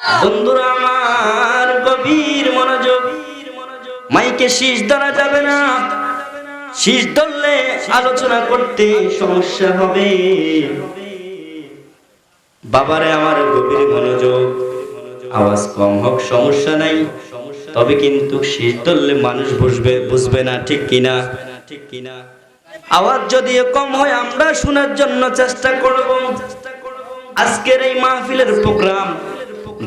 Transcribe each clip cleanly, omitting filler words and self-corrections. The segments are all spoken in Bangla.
বন্ধুরা আমার, গভীর মনোযোগ। মাইকে শীষ ধরা যাবে না, শীষ ধরলে আলোচনা করতে সমস্যা হবে। বাবারে আমার, গভীর মনোযোগ। আওয়াজ কম হোক সমস্যা নাই, তবে কিন্তু শীষ ধরলে মানুষ বুঝবে না, ঠিক কিনা? আওয়াজ যদিও কম হয় আমরা শোনার জন্য চেষ্টা করব। আজকের এই মাহফিলের প্রোগ্রাম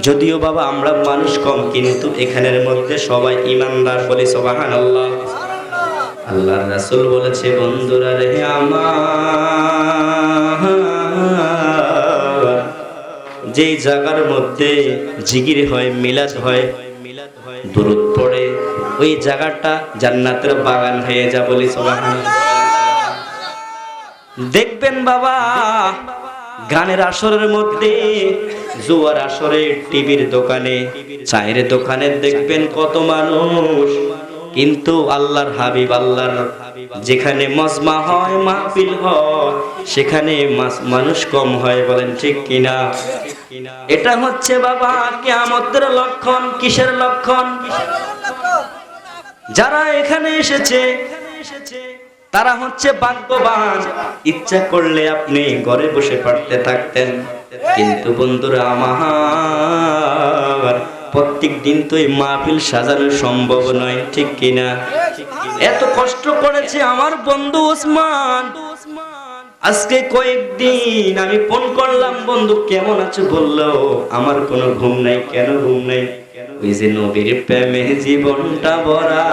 যদিও বাবা আমরা মানুষ কম, কিন্তু এখানের মধ্যে সবাই ইমানদার, বলি সুবহানাল্লাহ। আল্লাহর রাসূল বলেছে, বন্ধুরা রে আমার, যেই জায়গার মধ্যে জিকির হয়, মিলাদ হয়, দুরূদ পড়ে, ওই জায়গাটা জান্নাতের বাগান হয়ে যা, বলি সুবহানাল্লাহ। দেখবেন বাবা, গানের আসরের মধ্যে, জুয়ার আসরে, টিভির দোকানে, চায়ের দোকানে দেখবেন কত মানুষ, কিন্তু আল্লাহর হাবিব, আল্লাহর যেখানে মজমা হয়, মাহফিল হয়, সেখানে মানুষ কম হয়, বলেন ঠিক কিনা? এটা হচ্ছে বাবা কিয়ামতের লক্ষণ। কিসের লক্ষণ? যারা এখানে এসেছে তারা হচ্ছে ভাগ্যবান। ইচ্ছা করলে আপনি ঘরে বসে পড়তে থাকতেন, কিন্তু বন্ধুরা আমার, প্রত্যেক দিন তো এই মাহফিল সাজানো সম্ভব নয়, ঠিক কিনা? এত কষ্ট করেছে আমার বন্ধু ওসমান। আজকে কয়েকদিন আমি ফোন করলাম, বন্ধু কেমন আছো? বললো আমার কোনো ঘুম নাই। কেন ঘুম নাই? ওই যে নবীর প্রেমে জীবনটা ভরা।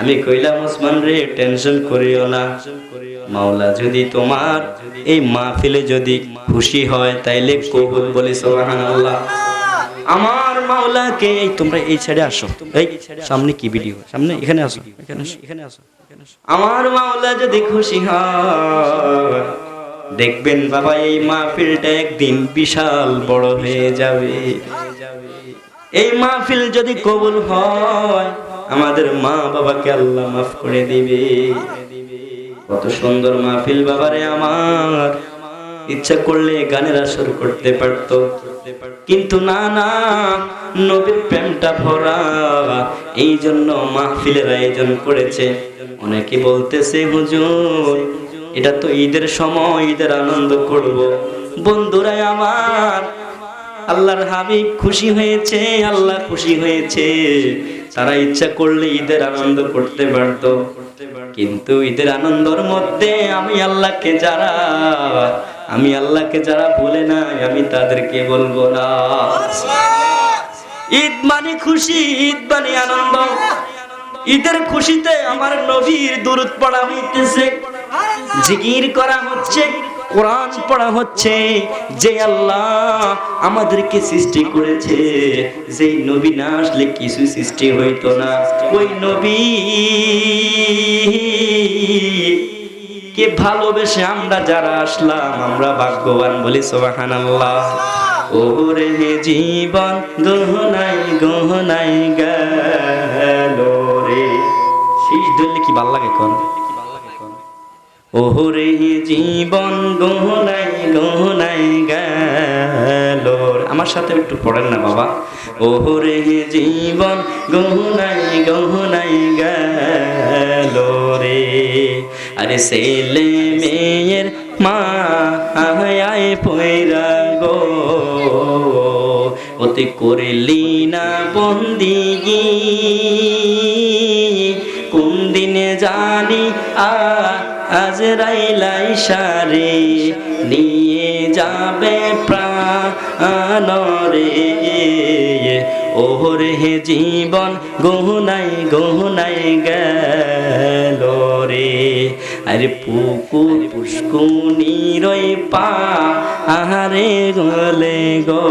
আমি কইলাম, ওসমান রে টেনশন করিও না, মাওলা যদি তোমার এই মাহফিলে যদি খুশি হয় তাইলে কবুল, বলি সুবহানাল্লাহ। আমার মাওলাকে, এই তোমরা এই সাইডে আসো, এই সামনে কি ভিডিও, সামনে এখানে আসো, এখানে আসো, এখানে আসো। আমার মাওলা যদি খুশি হয়, দেখবেন বাবা এই মাহফিলটা একদিন বিশাল বড় হয়ে যাবে। এই মাহফিল যদি কবুল হয়, আমাদের মা বাবাকে আল্লাহ মাফ করে দিবে। কত সুন্দর মাহফিল বাবারে আমার। ইচ্ছা করলে গানের আসর করতে পারতো, কিন্তু না না, নবীর প্রেমটা ভরা, এই জন্য মাহফিলের আয়োজন করেছে। অনেকে বলতেছে, হুজুর এটা তো ঈদের সময়, ঈদের আনন্দ করব। বন্ধুরা আমার, আল্লাহর হাবিব খুশি হয়েছে, আল্লাহ খুশি হয়েছে। তারা ইচ্ছা করলে ঈদের আনন্দ করতে পারত, কিন্তু ঈদের আনন্দের মধ্যে আমি আল্লাহকে যারা ভুলে নাই, আমি তাদেরকে বলবো না। ঈদ মানে খুশি, ঈদ মানে আনন্দ। ঈদের খুশিতে আমার নবীর দুরূদ পড়া হইতেছে, জিকির করা হচ্ছে, কোরআন পড়া হচ্ছে। যে আল্লাহ আমাদেরকে সৃষ্টি করেছে, যেই নবী না আসলে কিছু সৃষ্টি হইতো না, ওই নবী কে ভালোবেসে আমরা যারা আসলাম, আমরা ভাগ্যবান, বলি সুবহানাল্লাহ। ওরে জীবন গহনাই গহনাই গেল রে। শীষ ধরলে কি ভাল লাগে কোন? ওরে জীবন গহনাই গহনাই গেল। আমার সাথে একটু পড়েন না বাবা। ওরে জীবন গহনাই গহনাই গেল রে। আরে ছেলে মেয়ের মা আয় পয়রা গো, ওতে করলি না বন্দিগি, কোন দিনে জানি আজরাইল আইসারে নিয়ে যাবে প্রাণ রে। ওরে জীবন গহনাই গহনাই গেল রে। আরে পুকুর পুষ্কুনির পা আহারে গলে গো,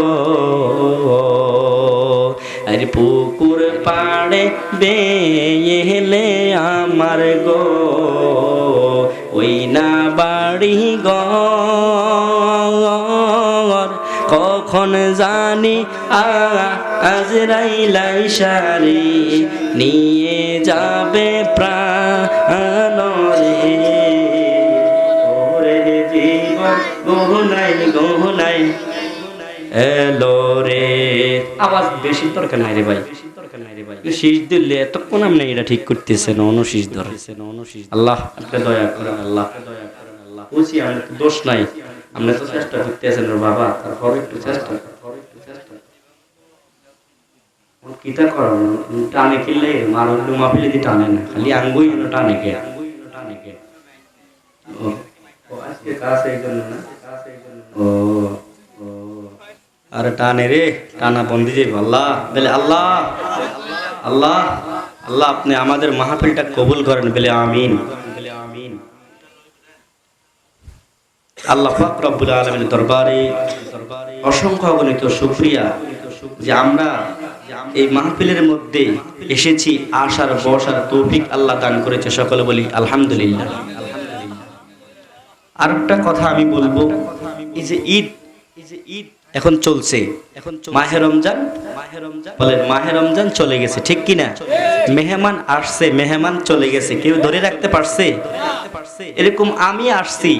আরে পুকুর পাড়ে বেয়েলে আমার গো, ওই না বাড়ি ঘর কখন জানি আজরাইল আইসারে নিয়ে যাবে প্রাণ রে। ওরে জীবন গহনাই গহনাই এলো রে। আওয়াজ বেশি দরকার নাই রে ভাই, শীষ দিলে এতক্ষণ আপনি এটা ঠিক করতেছেন, অনুশীষ ধরে। আল্লাহ আপনি দয়া করেন, আল্লাহ বুঝি আমরা তো দোষ নাই, আপনি তো চেষ্টা করতেছেন রে বাবা, তারপর একটু চেষ্টা কিতা করেন টানে কিনলে মারুল মাফিলে দিয়ে টানে না, খালি আঙ্গুই টানে কে আজকে কাছে এই জন্য না। ও আরে টানে রে, টানা বন্দি যাইব। আল্লাহ বলে আল্লাহ আল্লাহ আল্লাহ আপনি আমাদের মাহফিলটা কবুল করেন বলে আমিন। আল্লাহ পাক রব্বুল আলামিনের দরবারে অসংখ্য অগণিত শুকরিয়া যে আমরা এই মাহফিলের মধ্যে এসেছি, আসার বসার তৌফিক আল্লাহ দান করেছে, সকলে বলি আলহামদুলিল্লাহ। আরেকটা কথা আমি বলবো, এই যে ঈদ এখন চলছে, মাহে রমজান বলেন, মাহে রমজান চলে গেছে ঠিক কিনা? মেহমান আসছে, মেহমান চলে গেছে, কেউ ধরে রাখতে পারছে? এরকম আমি আসছি,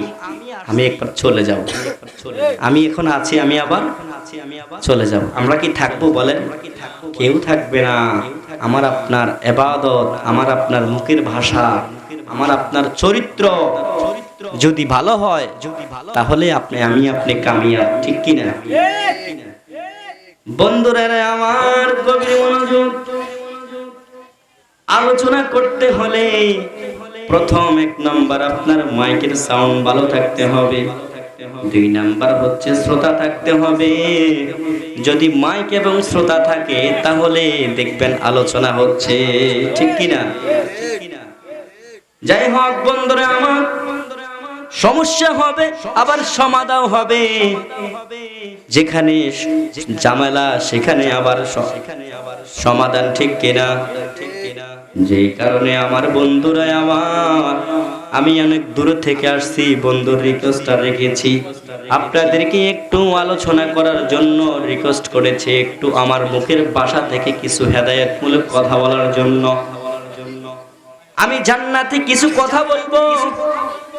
আমি একবার চলে যাব, আমি এখন আছি, আমি আবার চলে যাব। আমরা কি থাকবো বলেন? কেউ থাকবে না। আমার আপনার ইবাদত, আমার আপনার মুখের ভাষা, আমার আপনার চরিত্র যদি ভালো হয়, তাহলে আপনি কামিয়াব ঠিক কিনা? বন্ধুরা আমার গভীর মনোযোগ, আলোচনা করতে হলে প্রথম 1 নম্বর আপনার মাইকের সাউন্ড ভালো থাকতে হবে, 2 নাম্বার হচ্ছে শ্রোতা থাকতে হবে। যদি মাইক এবং শ্রোতা থাকে তাহলে দেখবেন আলোচনা হচ্ছে ঠিক কিনা? যাই হোক বন্ধুরা আমার, সমস্যা হবে আবার সমাধান হবে, যেখানে ঝামেলা সেখানে আবার সমাধান ঠিক কিনা? যেই কারণে আমার বন্ধুরা আমার, আমি অনেক দূর থেকে আসছি, বন্ধুর রিকোয়েস্টটা রেখেছি, আপনাদেরকে একটু আলোচনা করার জন্য রিকোয়েস্ট করেছে, একটু আমার মুখের ভাষা থেকে কিছু হেদায়েতমূলক কথা বলার জন্য। আমি জান্নাতে কিছু কথা বলবো,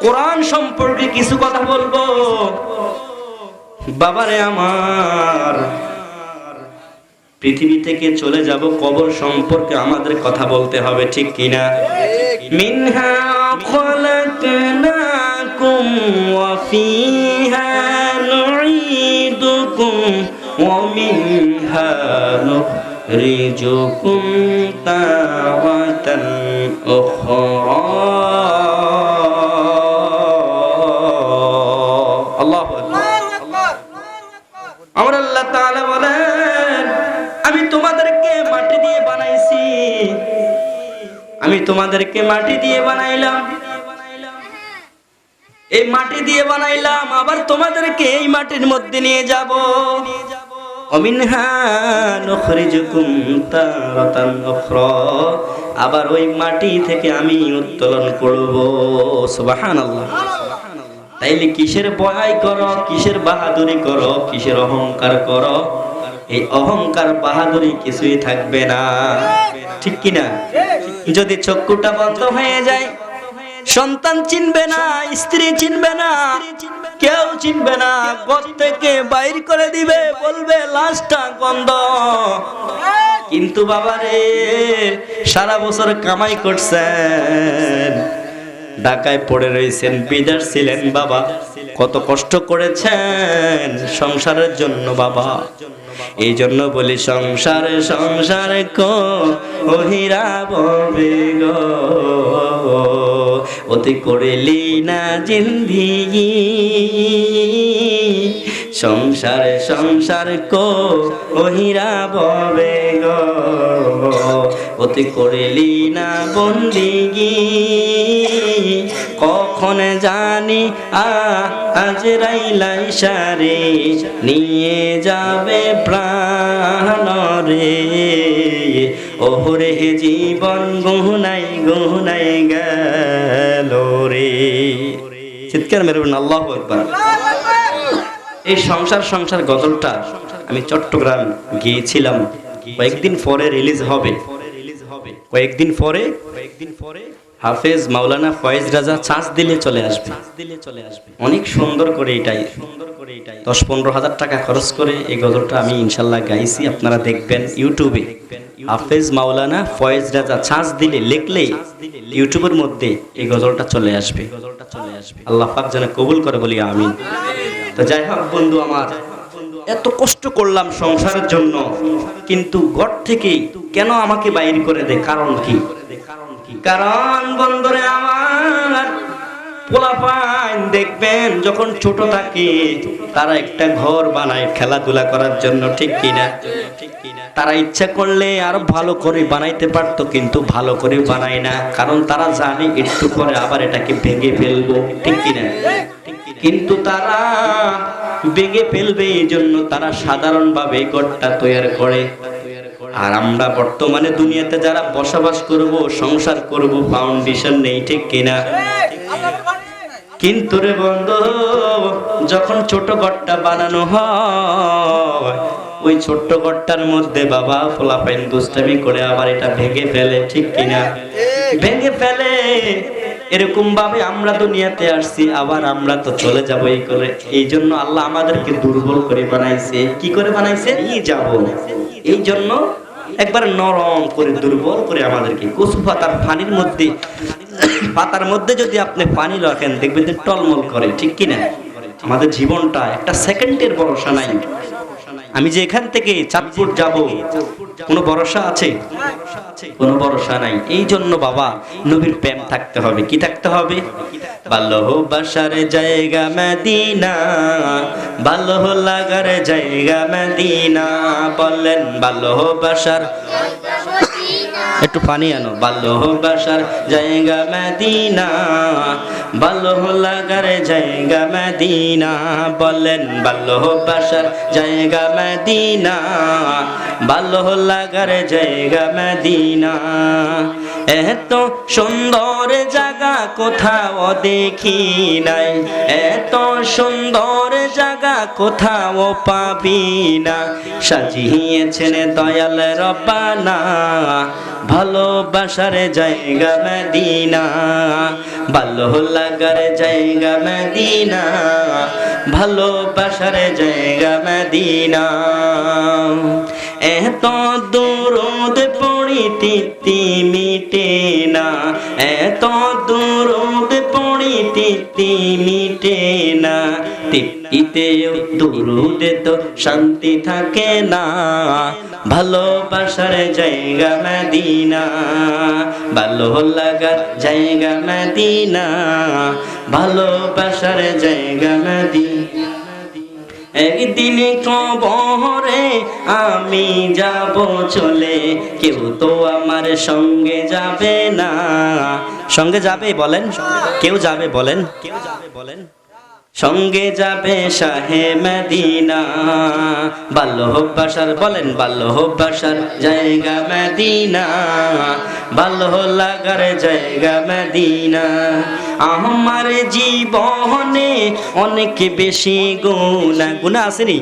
কোরআন সম্পর্কে কিছু কথা বলবো। বাবারে আমার, পৃথিবী থেকে চলে যাব, কবর সম্পর্কে আমাদের কথা বলতে হবে ঠিক কিনা? মিনহা খালাকনাকুম ওয়া ফিহা নুঈদুকুম ওয়া মিনহা নুখরিজুকুম তাওয়াতান উখরা। আল্লাহু আকবার। আমার আল্লাহ তাআলা বলেন, আমি তোমাদেরকে মাটি দিয়ে বানাইছি, আমি তোমাদেরকে মাটি দিয়ে বানাইলাম, এই মাটি দিয়ে বানাইলাম, আবার তোমাদেরকে এই মাটির মধ্যে নিয়ে যাব। অমিনহা নুখরিজুকুম তারাতান উখরা, আবার ওই মাটি থেকে আমি উত্তোলন করব। সুবহানাল্লাহ। তাইলে কিসের ভয় করো, কিসের বাহাদুরি করো, কিসের অহংকার করো? এই অহংকার বাহাদুরি কিছুই থাকবে না ঠিক কিনা? যদি চক্ষুটা বন্ধ হয়ে যায়, সন্তান চিনবে না, স্ত্রী চিনবে না, কেউ চিনবে না, ঘর থেকে বাইর করে দিবে, বলবে লাশটা গন্ধ। কিন্তু বাবারে, সারা বছর কামাই করছেন, ঢাকায় পড়ে রয়েছেন, বিদেশ ছিলেন বাবা, কত কষ্ট করেছেন সংসারের জন্য বাবা। এই জন্য বলি, সংসারে সংসারে কো ওহিরা ববে গো, অতি করিলি না জিন্দিগি। সংসারে সংসার কো ওহিরা ববে গো, অতি করিলি না বন্দিগি। কখন জানি আজরাইল আইসারে নিয়ে যাবে প্রাণ রে, ওহরে জীবন গুনাই গুনাই গেল রে। চিৎকার মেরে বলুন আল্লাহু আকবার। এই সংসার সংসার গজলটা আমি চট্টগ্রাম গিয়েছিলাম, কয়েকদিন পরে রিলিজ হবে, কয়েকদিন পরে হাফেজ মাওলানা ফয়েজ রাজা চাঁচ দিলে চলে আসবে, অনেক সুন্দর করে এটাই 10-15 হাজার টাকা খরচ করে এই গজলটা আমি ইনশাল্লাহ গাইছি। আপনারা দেখবেন ইউটিউবে হাফেজ মাওলানা ফয়েজ রাজা ছাঁচ দিলে লিখলে ইউটিউবের মধ্যে এই গজলটা চলে আসবে। আল্লাহ পাক যেন কবুল করে, বলি আমিন। তো যাই হোক বন্ধু আমার, এত কষ্ট করলাম সংসারের জন্য, কিন্তু ঘর থেকে কেন আমাকে বাইর করে দেয়? কারণ কি? কারণ বন্ধুরে আমার, পোলাপাইন দেখবেন যখন ছোট থাকে তারা একটা ঘর বানায় খেলাধুলা করার জন্য, ঠিক কিনা? তারা ইচ্ছা করলে আরো ভালো করে বানাইতে পারতো, কিন্তু ভালো করে বানায় না, কারণ তারা জানে একটু পরে আবার এটাকে ভেঙে ফেলবো, ঠিক কিনা? কিন্তু তারা ভেঙে ফেলবে, এই জন্য তারা সাধারণভাবে ঘরটা তৈরি করে। আর আমরা বর্তমানে দুনিয়াতে যারা বসবাস করব, সংসার করব, ফাউন্ডেশন নেই, ঠিক কিনা? কিন্তু রে বন্ধু, যখন ছোট ঘরটা বানানো হয়, ওই ছোট্ট ঘরটার মধ্যে বাবা পোলাপাইন দুষ্টামি করে আবার এটা ভেঙে ফেলে, ঠিক কিনা? ভেঙে ফেলে। এরকম ভাবে আমরা দুনিয়াতে আসছি, আবার আমরা তো চলে যাবো এই করে। এই জন্য আল্লাহ আমাদেরকে দুর্বল করে বানাইছে। কি করে বানাইছে? নিয়ে যাব। এই জন্য একবার নরম করে দুর্বল করে আমাদেরকে, কচু পাতার পানির মধ্যে, পাতার মধ্যে যদি আপনি পানি রাখেন দেখবেন যে টলমল করে, ঠিক কিনা? আমাদের জীবনটা একটা সেকেন্ডের ভরসা নাই। আমি যে এখান থেকে চাঁদপুর যাব, কোনো ভরসা আছে? কোনো ভরসা নাই। এই জন্য বাবা নবীর প্রেম থাকতে হবে। কি থাকতে হবে? ভালোবাসার জায়গা মদিনা, ভালো লাগার জায়গা মদিনা। বলেন ভালোবাসার, একটু পানি আনো। ভালোবাসার জায়গা মদিনা, ভালো লাগার জায়গা মদিনা। বলেন ভালোবাসার জায়গা মদিনা, ভালো লাগার জায়গা মদিনা। এত সুন্দর জায়গা কোথাও দেখি নাই, এত সুন্দর জায়গা কোথাও পাবি না। সাজিয়েছেন দয়াল রব্বানা, ভালোবাসার জায়গা মদিনা, ভালো লাগার জায়গা মদিনা, ভালোবাসার জায়গা মদিনা। এত দরুদ পড়িতে মিটে না, এত দরুদ পড়িতে মিটে না। তৃপ্তিতেও দরুদে তো শান্তি থাকে না, ভালোবাসার জায়গা মদিনা, ভালো লাগার জায়গা মদিনা, ভালোবাসার জায়গা মদিনা। একদিন কবরে আমি যাব চলে, কেউ তো আমার সঙ্গে যাবে না। সঙ্গে যাবে বলেন? কেউ যাবে বলেন? কেউ যাবে বলেন? সঙ্গে যাবে শাহে মদিনা, ভালোবাসার, বলেন ভালোবাসার জায়গা মদিনা, ভালো লাগার জায়গা মদিনা। আমার জীবনে অনেক বেশি গুনাহ, গুনাহ আসেনি?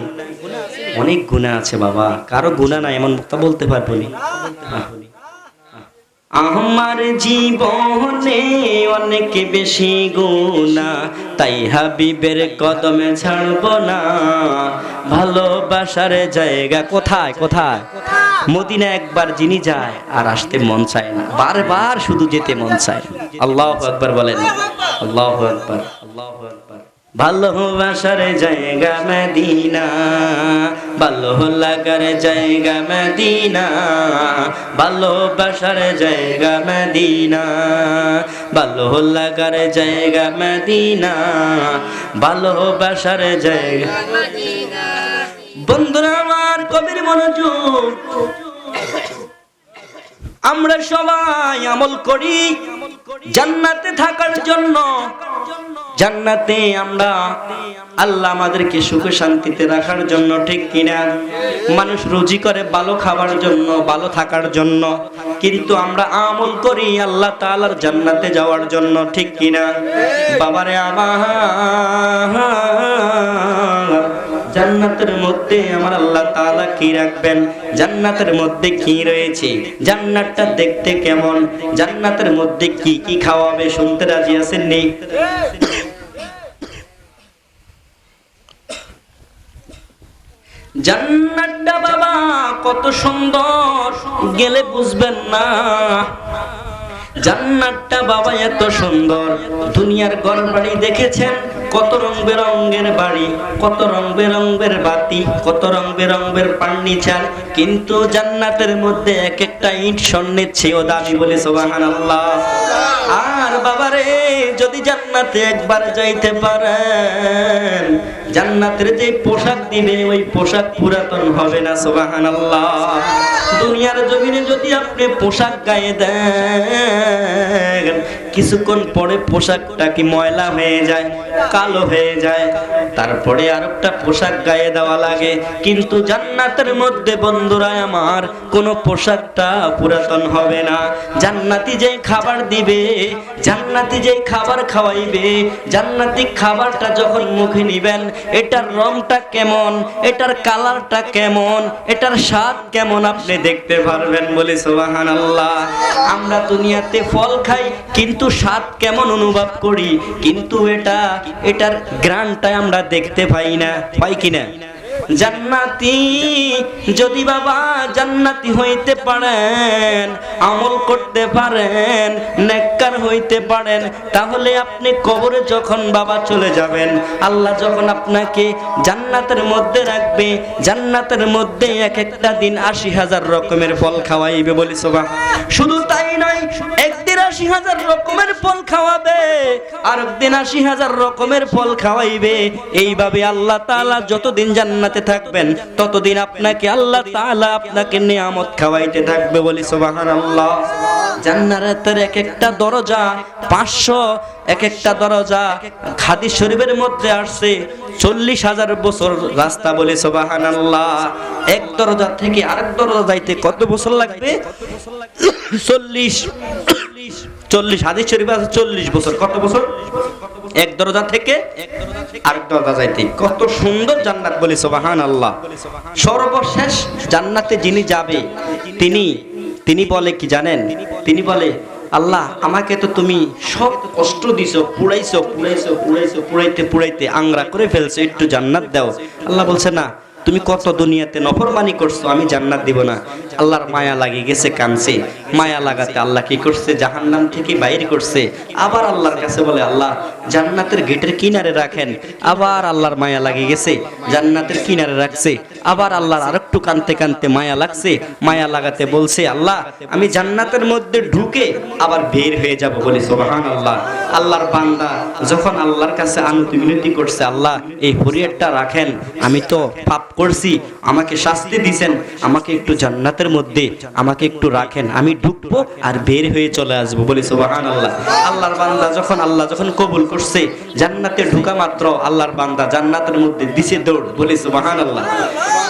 অনেক গুনাহ আছে বাবা, কারো গুনাহ নাই এমন মুক্তা বলতে পারবো না। আমার জীবনে অনেক বেশি গুনাহ, তাই হাবিবের কদমে ছাড়বো না। ভালোবাসার জায়গা কোথায়? কোথায়? মদিনা একবার যিনি যায় আর আসতে মন চায় না, বারবার শুধু যেতে মন চায়। আল্লাহু আকবার বলেন, আল্লাহু আকবার, আল্লাহু আকবার। ভালোবাসার জায়গা মদিনা, ভালো লাগার জায়গা মদিনা, ভালোবাসার জায়গা মদিনা, ভালো লাগার জায়গা মদিনা, ভালোবাসার জায়গা মদিনা। বন্ধুরা আমার, কবির মনোযোগ, আমরা সবাই আমল করি জান্নাতে থাকার জন্য। জান্নাতে আমরা, আল্লাহ আমাদেরকে সুখে শান্তিতে রাখার জন্য, ঠিক কিনা? মানুষ রুজি করে ভালো খাবার জন্য, ভালো থাকার জন্য, কিন্তু আমরা আমল করি আল্লাহ তাআলার জান্নাতে যাওয়ার জন্য, ঠিক কিনা? বাবারে আমার, জান্নাতের মধ্যে আমার আল্লাহ তাআলা কি রাখবেন? জান্নাতের মধ্যে কি রয়েছে? জান্নাতটা দেখতে কেমন? জান্নাতের মধ্যে কি কি খাওয়াবে? শুনতে রাজি আছেন নি? জান্নাতটা বাবা কত সুন্দর, গেলে বুঝবেন না। জান্নাতটা বাবা এত সুন্দর, দুনিয়ার ঘর বাড়ি দেখেছেন কত রং বেরঙের বাড়ি, কত রং বেরঙের বাতি, কত রং বেরঙের ফার্নিচার, কিন্তু জান্নাতের মধ্যে এক একটা ইট স্বর্ণের চেয়েও দামি, বলে সুবহানাল্লাহ। আর বাবারে যদি জান্নাতে একবার যাইতে পারেন, জান্নাতের যে পোশাক দিবে ওই পোশাক পুরাতন হবে না, সুবহানাল্লাহ। দুনিয়ার জমিনে যদি আপনি পোশাক গায়ে দেন, কিছুক্ষণ পরে পোশাকটা কি ময়লা হয়ে যায়, কালো হয়ে যায়, তারপরে আরেকটা পোশাক গায়ে দেওয়া লাগে। কিন্তু জান্নাতের মধ্যে বন্ধুরা আমার কোনো পোশাকটা পুরাতন হবে না। জান্নাতি যে খাবার দিবে, জান্নাতি যে খাবার খাওয়াইবে, জান্নাতি খাবারটা যখন মুখে নিবেন, এটার রংটা কেমন, এটার কালারটা কেমন, এটার স্বাদ কেমন আপনি দেখতে পারবেন, বলে সুবহানাল্লাহ। আমরা দুনিয়াতে ফল খাই কিন্তু স্বাদ কেমন অনুভব করি, কিন্তু এটার গ্রানটা আমরা দেখতে পাই না, পাই কিনা? জান্নাতি যদি বাবা জান্নাতি হইতে পারেন, আমল করতে পারেন, নেককার হইতে পারেন, তাহলে আপনি কবরে যখন বাবা চলে যাবেন, আল্লাহ যখন আপনাকে জান্নাতের মধ্যে রাখবে, জান্নাতের মধ্যে এক একটা দিন ৮০,০০০ রকমের ফল খাওয়াইবে, বলি সুবহান। শুধু তাই নয়, একদিন ৮০,০০০ রকমের ফল খাওয়াবে, আর একদিন ৮০,০০০ রকমের ফল খাওয়াইবে। এইভাবে আল্লাহ তাআলা যতদিন জান্নাতে থাকবেন ততদিন আপনাকে আল্লাহ তাআলা আপনাকে নিয়ামত খাওয়াইতে থাকবে, বলি সুবহানাল্লাহ। জান্নাতের এক একটা দরজা ৫০০, এক একটা দরজা হাদিস শরীফের মধ্যে আসছে ৪০,০০০ বছর রাস্তা, বলে সুবহানাল্লাহ। এক দরজা থেকে আরেক দরজা যাইতে কত বছর লাগবে? ৪০ হাদিস শরীফে আছে ৪০ বছর। কত বছর? এক দরজা থেকে আরেক দরজা যাইতে। কত সুন্দর জান্নাত, বলে সুবহানাল্লাহ। সর্বশেষ জান্নাতে যিনি যাবে তিনি বলে কি জানেন? তিনি বলে, আল্লাহ আমাকে তো তুমি সব কষ্ট দিছো, পুড়াইতে আংরা করে ফেলছো, একটু জান্নাত দাও। আল্লাহ বলছে, না, তুমি কত দুনিয়াতে নফরমানি করছো, আমি জান্নাত দিব না। আল্লাহর মায়া লাগে গেছে, কানছে। মায়া লাগাতে আল্লাহ কি করছে? জাহান্নাম থেকে বাইর করছে। আবার আল্লাহর কাছে বলে, আল্লাহ জান্নাতের গেটের কিনারে রাখেন। আবার আল্লাহর মায়া লাগে গেছে, জান্নাতের কিনারে রাখছে। আবার আল্লাহর আরেকটু কানতে কানতে মায়া লাগছে। মায়া লাগাতে বলছে, আল্লাহ আমি জান্নাতের মধ্যে ঢুকে আবার বের হয়ে যাব, বলে সুবহানাল্লাহ। আল্লাহর বান্দা যখন আল্লাহর কাছে আনতি মিনতি করছে, আল্লাহ এই হরিয়ারটা রাখেন, আমি তো পাপ করছি, আমাকে শাস্তি দিবেন, আমাকে একটু জান্নাতের মধ্যে আমাকে একটু রাখেন, আমি ঢুকবো আর বের হয়ে চলে আসবো, বলে সুবহানাল্লাহ। আল্লাহর বান্দা আল্লাহ যখন কবুল করছে, জান্নাতে ঢুকা মাত্র আল্লাহর বান্দা জান্নাতের মধ্যে দিছে দৌড়, বলে সুবহানাল্লাহ।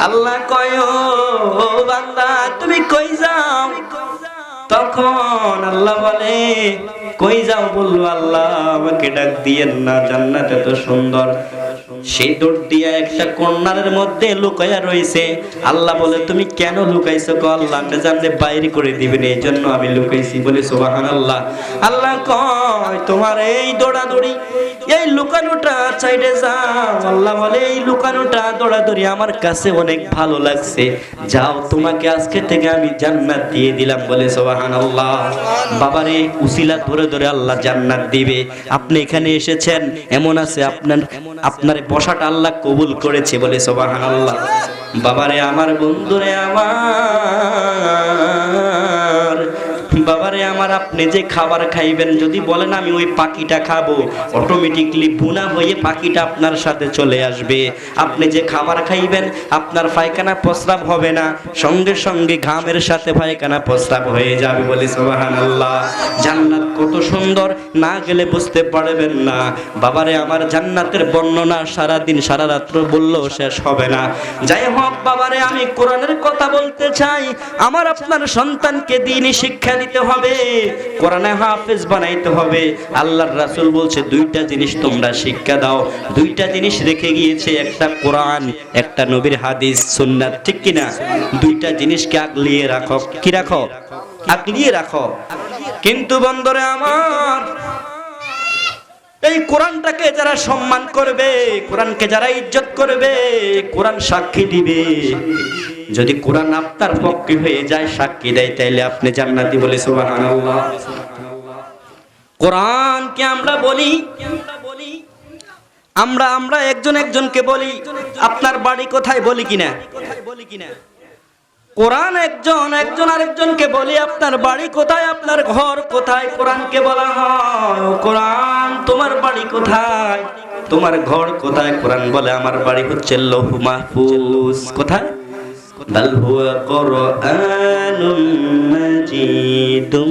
আল্লাহ কয়, ও বান্দা তুমি কই যাও? তখন আল্লাহ বলে, কই যাও? বললো, আল্লাহ আমাকে ডাক দিয়েন না, জান্নাত এত সুন্দর। সেই দৌড় দিয়া একটা কর্নারের মধ্যে লুকায়া রয়েছে। আল্লাহ বলে, তুমি কেন লুকাইছো? আল্লাহ জানলে বাইরে করে দিবেন, এই জন্য আমি লুকাইছি, বলে সুবহানাল্লাহ। আল্লাহ কয়, তোমার এই দৌড়াদৌড়ি, এই লুকানোটা সাইডে যাও। আল্লাহ বলে, এই লুকানোটা দৌড়াদৌড়ি আমার কাছে অনেক ভালো লাগছে, যাও তোমাকে আজকে থেকে আমি জান্নাত দিয়ে দিলাম, বলে সুবহানাল্লাহ। বাবারে উসিলা ধরে ধরে আল্লাহ জান্নাত দিবে। আপনি এখানে এসেছেন, এমন আছে আপনার বসাটা আল্লাহ কবুল করেছে, বলে সুবহানাল্লাহ। বাবারে আমার, বন্ধুরে আমার, বাবারে আমার, আপনি যে খাবার খাইবেন, যদি বলেন আমি ওই পাখিটা খাবো, অটোমেটিকলি বুনা হয়ে পাখিটা আপনার সাথে চলে আসবে। আপনি যে খাবার খাইবেন, আপনার পায়খানা প্রস্রাব হবে না, সঙ্গে সঙ্গে ঘামের সাথে পায়খানা প্রস্রাব হয়ে যাবে, বলে সুবহানাল্লাহ। জান্নাত কত সুন্দর, না গেলে বুঝতে পারবেন না। বাবারে আমার, জান্নাতের বর্ণনা সারা দিন সারা রাত্র বললেও শেষ হবে না। যাই হোক বাবারে, আমি কোরআনের কথা বলতে চাই। আমার আপনার সন্তানকে দ্বীনি শিক্ষা দিতে হবে, কোরআনে হাফেজ বানাইতে হবে। আল্লাহর রাসূল বলছে, দুইটা জিনিস তোমরা শিক্ষা দাও। দুইটা জিনিস রেখে গিয়েছে, একটা কোরআন, একটা নবীর হাদিস সুন্নাত, ঠিক কিনা? দুইটা জিনিসকে আগলিয়ে রাখো। কি রাখো? আগলিয়ে রাখো। কিন্তু বন্ধুরে আমার, এই কোরআনটাকে যারা সম্মান করবে, কোরআনকে যারা ইজ্জত করবে, কোরআন সাক্ষী দিবে। যদি কোরআন আপনার পক্ষে হয়ে যায়, সাক্ষী দেয়, তাইলে আপনি জান্নাতি বলে সুবহানাল্লাহ। কোরআনকে আমরা বলি, আমরা একজন একজনকে বলি আপনার বাড়ি কোথায়, বলি কিনা? কোরআন একজন আরেকজনকে বলি আপনার বাড়ি কোথায়, আপনার ঘর কোথায়। কোরআনকে বলা হয় কোরআন তোমার বাড়ি কোথায়, তোমার ঘর কোথায়? কোরআন বলে আমার বাড়ি হচ্ছে লৌহ মাহফুজ। কোথায়? বাল হুয়া কুরআনুম মাজিদুম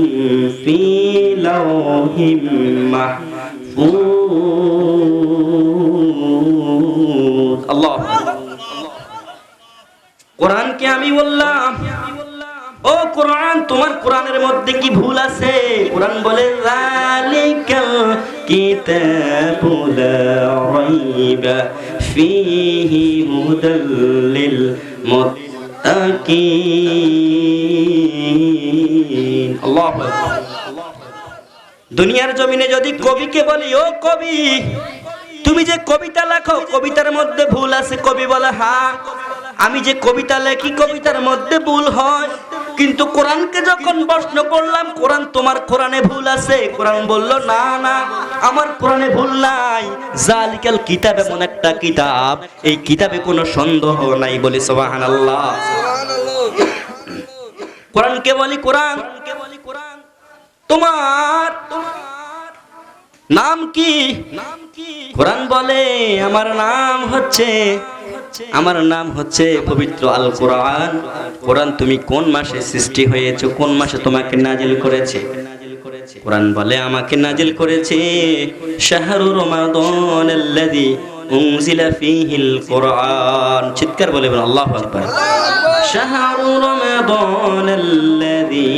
ফি লাওহিম মাহফুজ। আল্লাহ, কোরআনকে আমি বললাম ও কোরআন তোমার কোরআনের মধ্যে কি ভুল আছে? কোরআন বলে যালিকাল কিতাবু লা রাইবা ফীহি হুদাল লিল মুত্তাকিন। আল্লাহু আকবার। দুনিয়ার জমিনে যদি কবিকে বলি ও কবি তুমি যে কবিতা লেখো কবিতার মধ্যে ভুল আছে, কবি বলে হ্যাঁ আমি যে কবিতা লেখি কবিতার মধ্যে ভুল হয়, কিন্তু কোরআনকে যখন প্রশ্ন করলাম কোরআন তোমার কোরআনে ভুল আছে, কোরআন বলল না না আমার কোরআনে ভুল নাই। জালিকাল কিতাব এমন একটা কিতাব, এই কিতাবে কোনো সন্দেহ নাই বলে সুবহানাল্লাহ। কোরআনকে বলি কোরআন তোমার নাম কি? কোরআন বলে আমার নাম হচ্ছে পবিত্র আল কোরআন। কোরআন তুমি কোন মাসে সৃষ্টি হয়েছো, কোন মাসে তোমাকে নাজিল করেছে? কোরআন বলে আমাকে নাজিল করেছে শাহরু রমাদানাল্লাযী উনজিলা ফীহিল কোরআন। চিৎকার বলে বলেন আল্লাহু আকবার। শাহরু রমাদানাল্লাযী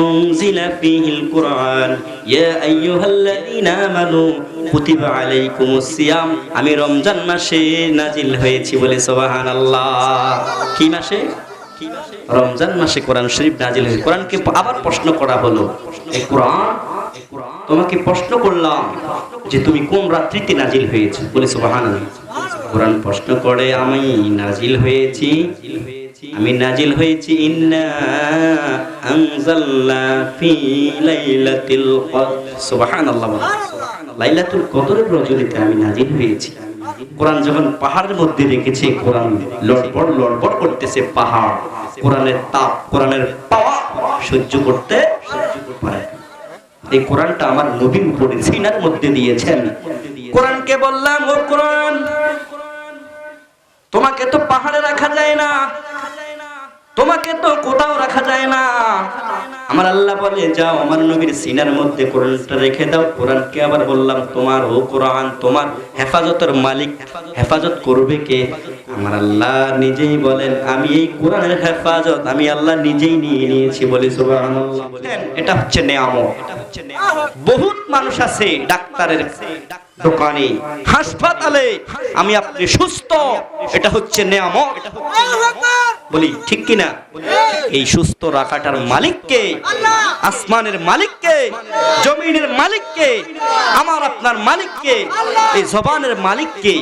উনজিলা ফীহিল কোরআন ইয়া আইয়ুহাল্লাযীনা আমানু কুতিবা আলাইকুমুস সিয়াম। আমি রমজান মাসে নাজিল হয়েছি বলে সুবহানাল্লাহ। কি মাসে? রমজান মাসে কোরআন শরীফ নাজিল হয়েছে। কোরআনকে আবার প্রশ্ন করা হলো, এই কোরআন তোমাকে প্রশ্ন করলাম যে তুমি কোন রাত্রিতে নাজিল হয়েছে বলে সুবহানাল্লাহ। কোরআন প্রশ্ন করে আমি নাজিল হয়েছি ইন্না আনজালনা ফি লাইলাতিল কদর। সুবহানাল্লাহ। লাইলাতুল কদরের রজনীতে আমি নাজিল হয়েছি। কোরআন যখন পাহাড়ের মধ্যে রেখেছে, কোরআন লড়বড় করতেছে পাহাড়, কোরআনের তাপ কোরআনের পাওয়ার সহ্য করতে পারে। এই কোরআনটা আমার নবীর উপরে সিনার মধ্যে দিয়েছেন। কোরআনকে বললাম ও কোরআন তোমাকে তো পাহাড়ে রাখা যায় না, তোমাকে তো কোথাও রাখা যায় না। আমার আল্লাহ বলে যাও আমার নবীর সিনার মধ্যে কোরআনটা রেখে দাও। কোরআনকে আবার বললাম তোমার ও কোরআন তোমার হেফাজতের মালিক, হেফাজত করবে কে? আমার আল্লাহ নিজেই বলেন আমি এই কোরআনের হেফাজত আমি আল্লাহ নিজেই নিয়ে নিয়েছি বলে সুবহানাল্লাহ। এটা হচ্ছে নেয়ামত। বহুত মানুষ আছে ডাক্তারের দোকানে হাসপাতালে, আমি আপনি সুস্থ, এটা হচ্ছে নেয়ামত। বলি ঠিক কিনা? এই সুস্থ রাখাটার মালিককে, আসমানের মালিককে, জমিনের মালিককে, আমার আপনার মালিককে, এই জবানের মালিককে,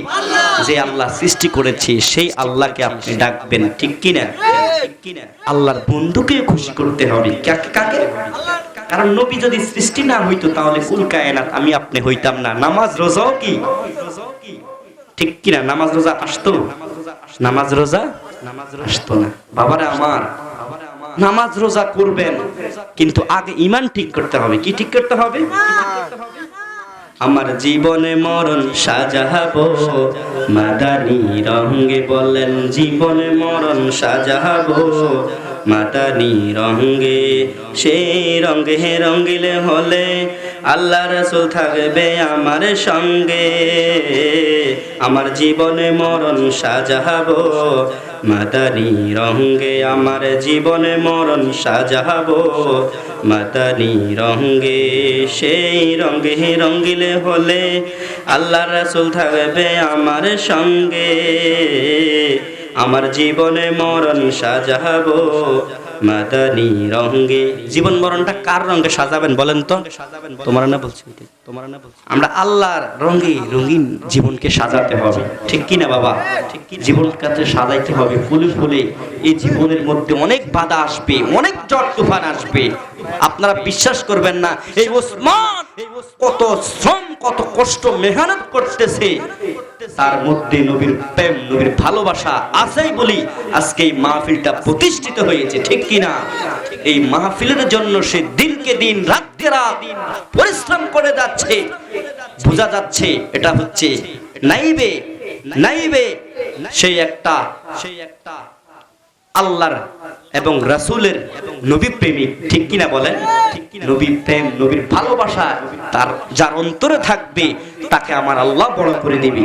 যে আল্লাহ সৃষ্টি করেছে সেই আল্লাহকে আপনি ডাকবেন। ঠিক কিনা? আল্লাহর বন্ধুকে খুশি করতে হবে। কাকে? কারণ নবী যদি সৃষ্টি না হইতো তাহলে কুল কায়নাত আমি আপনি হইতাম না। নামাজ রোজাও কি ঠিক কিনা? নামাজ রোজা আসতো? নামাজ রোজা আসতো না। বাবারা আমার, নামাজ রোজা করবেন কিন্তু আগে ঈমান ঠিক করতে হবে। কি ঠিক করতে হবে? আমার জীবনে মরণ সাজাবো মাদানী রঙে, বলেন জীবনে মরণ সাজাবো মাদানী রঙে। সেই রঙে রঙিলে হলে আল্লাহ রাসূল থাকবে আমার সঙ্গে। আমার জীবনে মরণ সাজাবো মাদানী রঙে, আমার জীবনে মরণ সাজাবো মাদানী রঙে। সেই রঙে রঙিলে হলে আল্লাহ রাসূল থাকবে আমার সঙ্গে। আমার জীবনে মরণ সাজাবো মাদানী রঙে। জীবন মরণটা কার রঙে সাজাবেন বলেন তো? তোমার না বলছি, আমরা আল্লাহর রঙে রঙিন জীবনকে সাজাতে হবে, ঠিক কি না বাবা? জীবনটাকে সাজাইতে হবে ফুলে ফুলে। এই জীবনের মধ্যে অনেক বাধা আসবে, অনেক ঝড় তুফান আসবে। আপনারা বিশ্বাস করবেন না, এই ওসমান কত শ্রম, কত কষ্ট, মেহনত করতেছে, তার মধ্যে নবীর প্রেম, নবীর ভালোবাসা আছেই বলি আজকে এই মাহফিলটা প্রতিষ্ঠিত হয়েছে, ঠিক কি না? এই মাহফিলের জন্য সে দিনকে দিন, রাতকে রাত পরিশ্রম করে যাচ্ছে। বোঝা যাচ্ছে এটা হচ্ছে নাইবে নাইবে সেই একটা আল্লাহর এবং রাসূলের নবী প্রেমিক, ঠিক কিনা বলেন? নবী প্রেম, নবীর ভালোবাসা তার যার অন্তরে থাকবে তাকে আমার আল্লাহ বড় করে দিবে,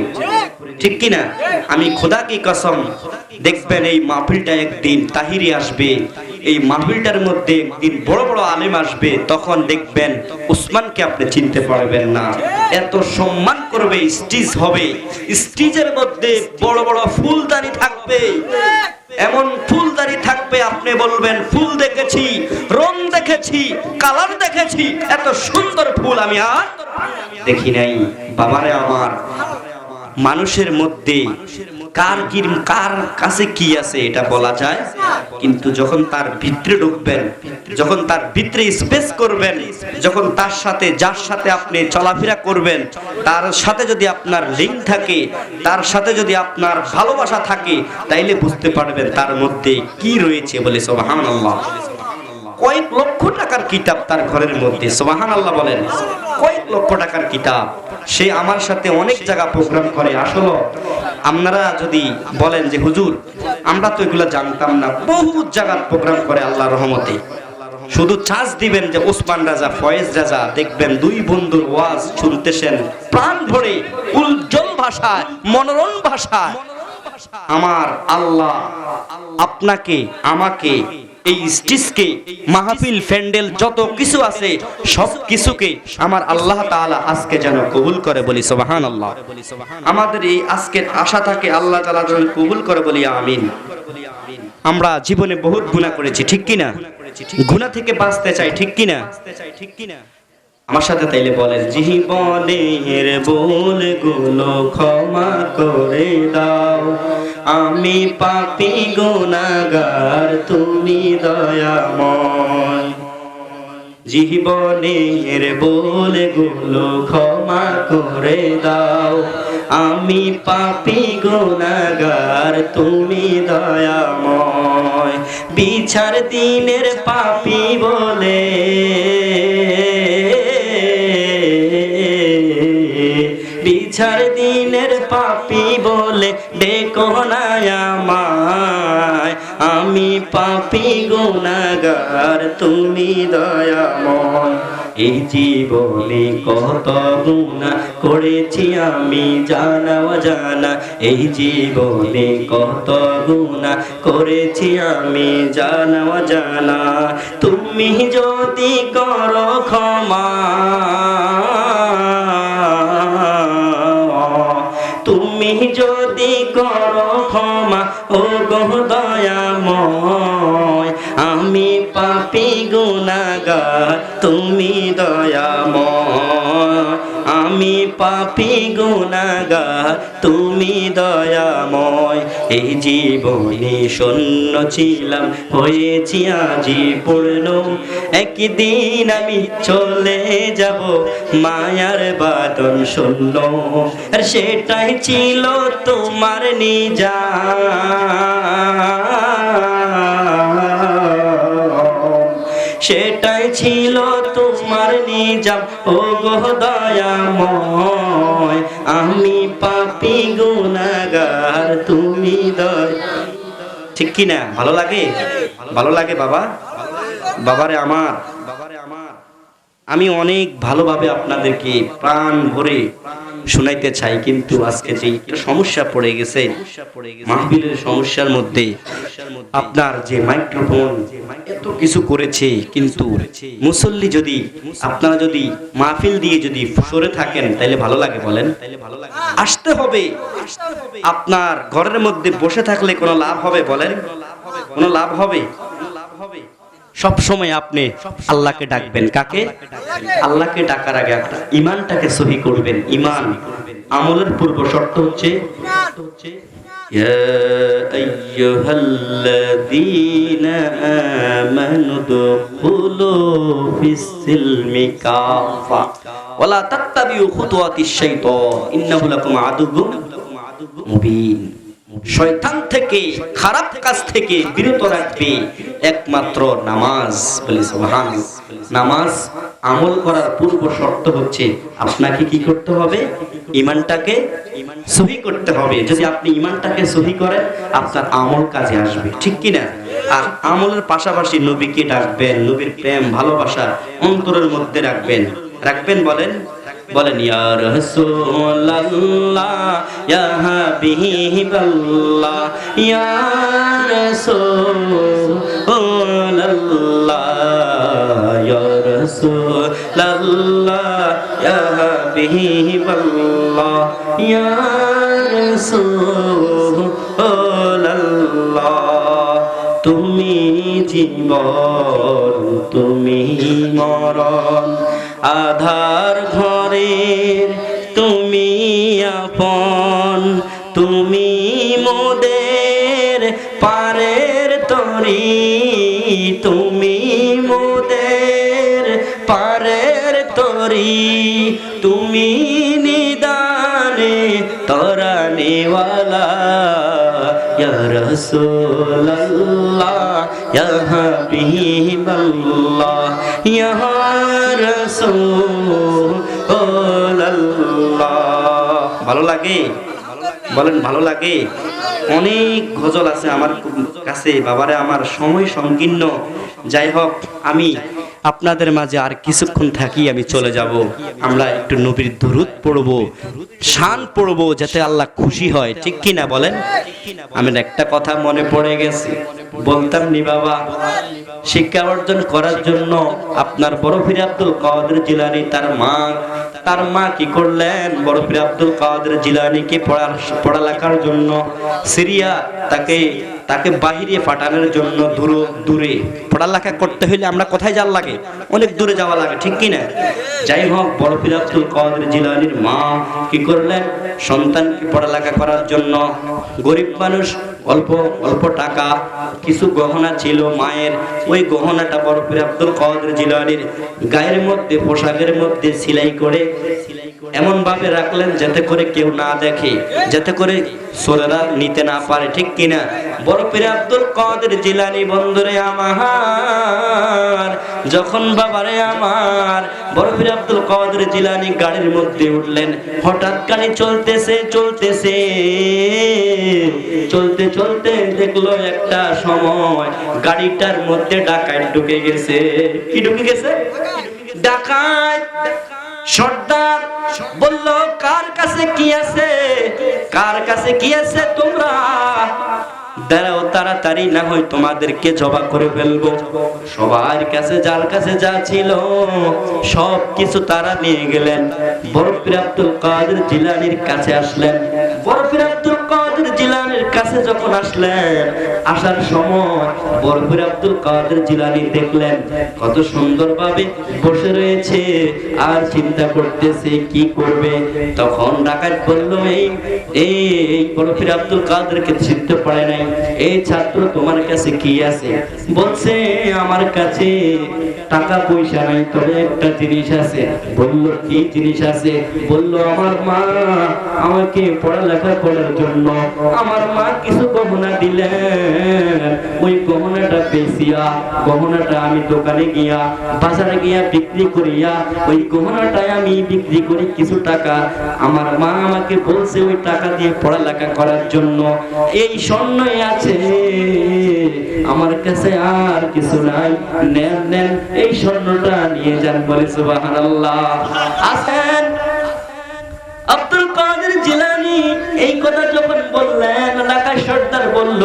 ঠিক কিনা? আমি খোদা কি কসম, দেখবেন এই মাহফিলটা একদিন তাহিরি আসবে, এই মাহফিলটার মধ্যে একদিন বড় বড় আলেম আসবে, তখন দেখবেন উসমানকে আপনি চিনতে পারবেন না। এত সম্মান করবে, স্টেজ হবে, স্টেজের মধ্যে বড় বড় ফুলদানি থাকবে, এমন ফুলদানি থাকবে আপনি বলবেন ফুল দেখেছি, রং দেখেছি, কালার দেখেছি, এত সুন্দর ফুল আমি আর দেখি নাই। বাবারে আমার, মানুষের মধ্যে কার কাছে কি আছে এটা বলা যায়, কিন্তু যখন তার ভিতরে ঢুকবেন, যখন তার ভিতরে স্পেস করবেন, যখন তার সাথে যার সাথে আপনি চলাফেরা করবেন, তার সাথে যদি আপনার লিঙ্ক থাকে, তার সাথে যদি আপনার ভালোবাসা থাকে, তাইলে বুঝতে পারবেন তার মধ্যে কি রয়েছে। বলে সুবহানাল্লাহ। কয়েক লক্ষ টাকার কিতাব তার ঘরের মধ্যে, সুবহানাল্লাহ বলেন। কয়েক লক্ষ টাকার কিতাব, সে আমার সাথে অনেক জায়গা প্রোগ্রাম করে। আসলে আপনারা যদি বলেন যে হুজুর আমরা তো এগুলো জানতাম না, বহু জায়গার প্রোগ্রাম করে আল্লাহর রহমতে। শুধু চার্জ দিবেন যে ওসমান রাজা, ফয়েজ রাজা, দেখবেন দুই বন্ধুর ওয়াজ শুনতেছেন প্রাণ ভরে, উজ্জ্বল ভাষায়, মনোরম ভাষায়। আমার আল্লাহ আপনাকে, আমাকে, এই স্টেজকে, মাহফিল, প্যান্ডেল যত কিছু আছে সব কিছুকে আমার আল্লাহ তাআলা আজকে যেন কবুল করে, বলি সুবহানাল্লাহ। আমাদের এই আজকের আশা থাকে আল্লাহ তাআলা যেন কবুল করে, বলি আমিন। আমরা জীবনে বহুত গুনাহ করেছি, ঠিক কি না? গুনাহ থেকে বাঁচতে চাই, ঠিক কি না? আমার সাথে তাইলে বলেন, জীবনের ভুলগুলো ক্ষমা করে দাও, আমি পাপী গুনাহগার, তুমি দয়াময়। জীবনের ভুলগুলো ক্ষমা করে দাও, আমি পাপী গুনাহগার, তুমি দয়াময়। বিচার দিনের পাপী বলে বিচার দিনের পাপী বলে ডেকো না আমায়, আমি পাপী গুনাহগার, তুমি দয়াময়। এই জীবনে কত গুনাহ করেছি আমি জানা অজানা, এই জীবনে কত গুনাহ করেছি আমি জানা অজানা। তুমি যদি করো ক্ষমা, তুমি যদি করো ক্ষমা, ও গো দয়াময়, আমি পাপী গুনাহগার, তুমি দয়াময়। আমি পাপী গুনাহগার, তুমি দয়াময়। এই জীবনে শূন্য ছিলাম, হয়েছি আজি পূর্ণ, একদিন আমি চলে যাব মায়ার বাঁধন শূন্য। আর সেটাই ছিল তোমার নিজাম, সেটাই ছিল তোমার নিজাম, ও গো দয়াময়। আমি পাপী গুনাহগার, তুমি দয়াময়। ঠিক কি না? ভালো লাগে? ভালো লাগে বাবা? বাবারে আমার, আমি অনেক ভালোভাবে আপনাদেরকে প্রাণ ভরে শোনাইতে চাই, কিন্তু আজকে যে সমস্যা পড়ে গেছে, মাহফিলের সমস্যার মধ্যে আপনার যে মাইক্রোফোন এত কিছু করেছে, কিন্তু মুসল্লি যদি, আপনারা যদি মাহফিল দিয়ে যদি সরে থাকেন তাহলে ভালো লাগে বলেন? আসতে হবে। আপনার ঘরের মধ্যে বসে থাকলে কোনো লাভ হবে বলেন? কোনো লাভ হবে? সব সময় আপনি আল্লাহকে ডাকবেন। কাকে? আল্লাহকে ডাকার আগে একটা ঈমানটাকে সহি করবেন। ঈমান আমলের পূর্ব শর্ত হচ্ছে ইয়া আইয়ুহাল্লাযীনা আমানু দুখুলু ফিস-সিলমি কাফা ওয়া লা তাত্তাবিউ খুতুওয়াতিশ শাইতান ইন্নাহু লাকুম আদুউম মুবিন। শয়তান থেকে, খারাপ কাজ থেকে বিরত রাখবে একমাত্র নামাজ। বলি সুবহানাল্লাহ। নামাজ আমল করার পূর্ব শর্ত হচ্ছে আপনাকে কি করতে হবে? ঈমানটাকে সহি করতে হবে। যদি আপনি ঈমানটাকে সহি করেন আপনার আমল কাজে আসবে, ঠিক কি না? আর আমলের পাশাপাশি নবীকে ডাকবেন, নবীর প্রেম ভালোবাসা অন্তরের মধ্যে রাখবেন। বলেন বলেন ইয়া রাসূলুল্লাহ ইয়া হাবিবাল্লাহ ইয়া রাসূলুল্লাহ ইয়া রাসূলুল্লাহ ইয়া হাবিবাল্লাহ ইয়া রাসূলুল্লাহ। তুমি জীবন, তুমি মরণ, আধার ঘরের তুমি আপন, তুমি মোদের পারের তরি, তুমি মোদের পারের তরি, তুমি নিদানে তরানেওয়ালা ইয়া রাসূলুল্লাহ ইয়া হাবিবাল্লাহ ইয়া রাসূলুল্লাহ। ভালো লাগে? বলেন ভালো লাগে? অনেক গজল আছে আমার কাছে বাবারে, আমার সময় সংকীর্ণ। যাই হোক, আমি আপনাদের মাঝে আর কিছুক্ষণ থাকি, আমি চলে যাব। আমরা একটু নবীর দুরূদ পড়ব, শান পড়ব, যাতে আল্লাহ খুশি হয়, ঠিক কি না বলেন? আমার একটা কথা মনে পড়ে গেছে, বলতাম নি বাবা। শিক্ষা অর্জন করার জন্য আপনার বড় পীর আব্দুল কাদের জিলানী তার মা কি করলেন? বড় পীর আব্দুল কাদের জিলানীকে পড়ালেখার জন্য সিরিয়া তাকে বাহিরে পাঠানোর জন্য দূরে পড়ালেখা করতে হইলে আমরা কোথায় যাওয়া লাগে? অনেক দূরে যাওয়া লাগে, ঠিক কি না? যাই হোক, বড় পীর আব্দুল কাদের জিলানীর মা কি করলেন? সন্তানকে পড়ালেখা করার জন্য, গরিব মানুষ, অল্প টাকা, কিছু গহনা ছিল মায়ের, ওই গহনাটা বড় পীর আব্দুল কাদের জিলানীর গায়ের মধ্যে, পোশাকের মধ্যে সেলাই করে এমন ভাবে রাখলেন যাতে করে কেউ না দেখে, যাতে করে চোরেরা নিতে না পারে, ঠিক কিনা? বড় পীর আব্দুল কাদের জিলানী বন্ধুরে আমার, যখন বাবারে আমার বড় পীর আব্দুল কাদের জিলানী গাড়ির মধ্যে উঠলেন, হঠাৎ গাড়ি চলতে দেখলো একটা সময় গাড়িটার মধ্যে ডাকাত ঢুকে গেছে। কি ঢুকে গেছে? ডাকাত। সর্দার বলল, কার কাছে কি আছে? কার কাছে কি আছে? তোমরা দাঁড়াও, তাড়াতাড়ি, না হয় তোমাদেরকে জবা করে ফেলবো। সবার কাছে, যার কাছে যা ছিল সব কিছু তারা নিয়ে গেলেন। বড় পীর আব্দুল কাদের জিলানীর কাছে আসলেন। বড় পীর আব্দুল কাদের জিলানীর কাছে যখন আসলেন, আসার সময় বড় পীর আব্দুল কাদের জিলানী দেখলেন কত সুন্দরভাবে বসে রয়েছে আর চিন্তা করতেছে কি করবে। তখন ডাকাত বলল, এই বড় পীর আব্দুল কাদেরকে চিনতে পারে নাই। এই ছাত্র, তোমার কাছে কি আছে? বলছে, আমার কাছে টাকা পয়সা নাই, তবে একটা জিনিস আছে। বলল, কি জিনিস আছে? বলল, আমার মা আমাকে পড়ালেখা করার জন্য আমার মা কিছু গহনা দিলেন। ওই গহনাটা বেচিয়া, গহনাটা আমি দোকানে গিয়া, বাজারে গিয়া বিক্রি করিয়া, ওই গহনাটাই আমি বিক্রি করি কিছু টাকা। আমার মা আমাকে বলছে ওই টাকা দিয়ে পড়ালেখা করার জন্য। এই স্বর্ণই আছে, আমার কাছে আর কিছু নাই। নেন, এই স্বর্ণটা নিয়ে যান। বলে সুবহানাল্লাহ। আসেন আব্দুল কাদের জিলানী এই কথা যখন বললেন, এলাকার সর্দার বলল,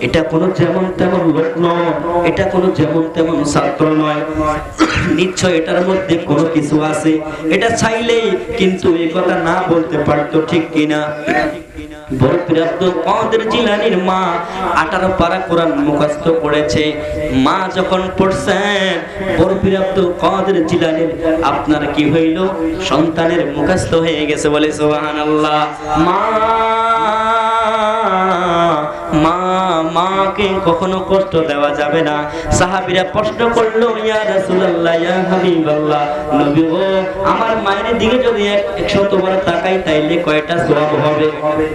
এটা কোনো যেমন তেমন লোক নয়, এটা কোনো যেমন তেমন ছাত্র নয়, নিশ্চয় এটার মধ্যে কোনো কিছু আছে। এটা চাইলেই কিন্তু এই কথা না বলতে পারতো, ঠিক কিনা? বড় পীর আব্দুল কাদের জিলানীর মা 18 পারা কোরআন মুখস্থ করেছে। মা যখন পড়ছেন বড় পীর আব্দুল কাদের জিলানীর আপনার কি হইল? সন্তানের মুখস্থ হয়ে গেছে, বলে সুবহানাল্লাহ। মাকে কখনো কষ্ট দেওয়া যাবে না। সাহাবীরা প্রশ্ন করলো, ইয়া রাসূলুল্লাহ, ইয়া হাবিবাল্লাহ, নবী গো, আমার মায়ের দিকে যদি 100 বার তাকাই তাইলে কয়টা সওয়াব হবে?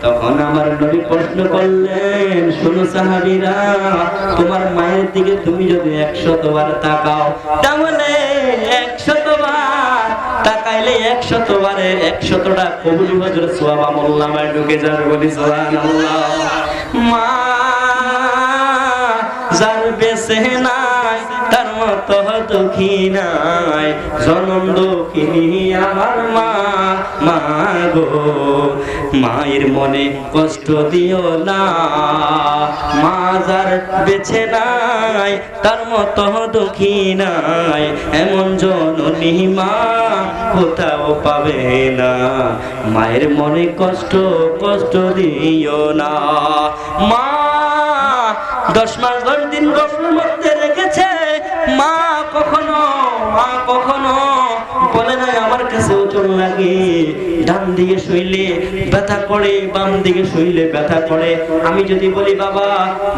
তখন আমার নবী প্রশ্ন করলেন, শোনো সাহাবীরা, তোমার মায়ের দিকে তুমি যদি 100 বার তাকাও তাহলে 100 বার তাকাইলে 100 বারে 100টা কবুল হজর সওয়াব আমলনামায় ঢুকে যাবে, বলি সুবহানাল্লাহ। মা যার বেঁচে নাই তার মতো দুঃখী নাই, জনম দুঃখিনী আমার মা। মা গো, মায়ের মনে কষ্ট দিও না, মা যার বেঁচে নাই তার মতো দুঃখী নাই, এমন জননী মা কোথাও পাবে না। মায়ের মনে কষ্ট দিও না। মা 10 মাস 10 দিন গর্ভের মধ্যে রেখেছে। মা কখনো বলে নাই আমার কাছে ওজন লাগে, ডান দিকে শুইলে ব্যথা করে, বাম দিকে শুইলে ব্যথা করে। আমি যদি বলি বাবা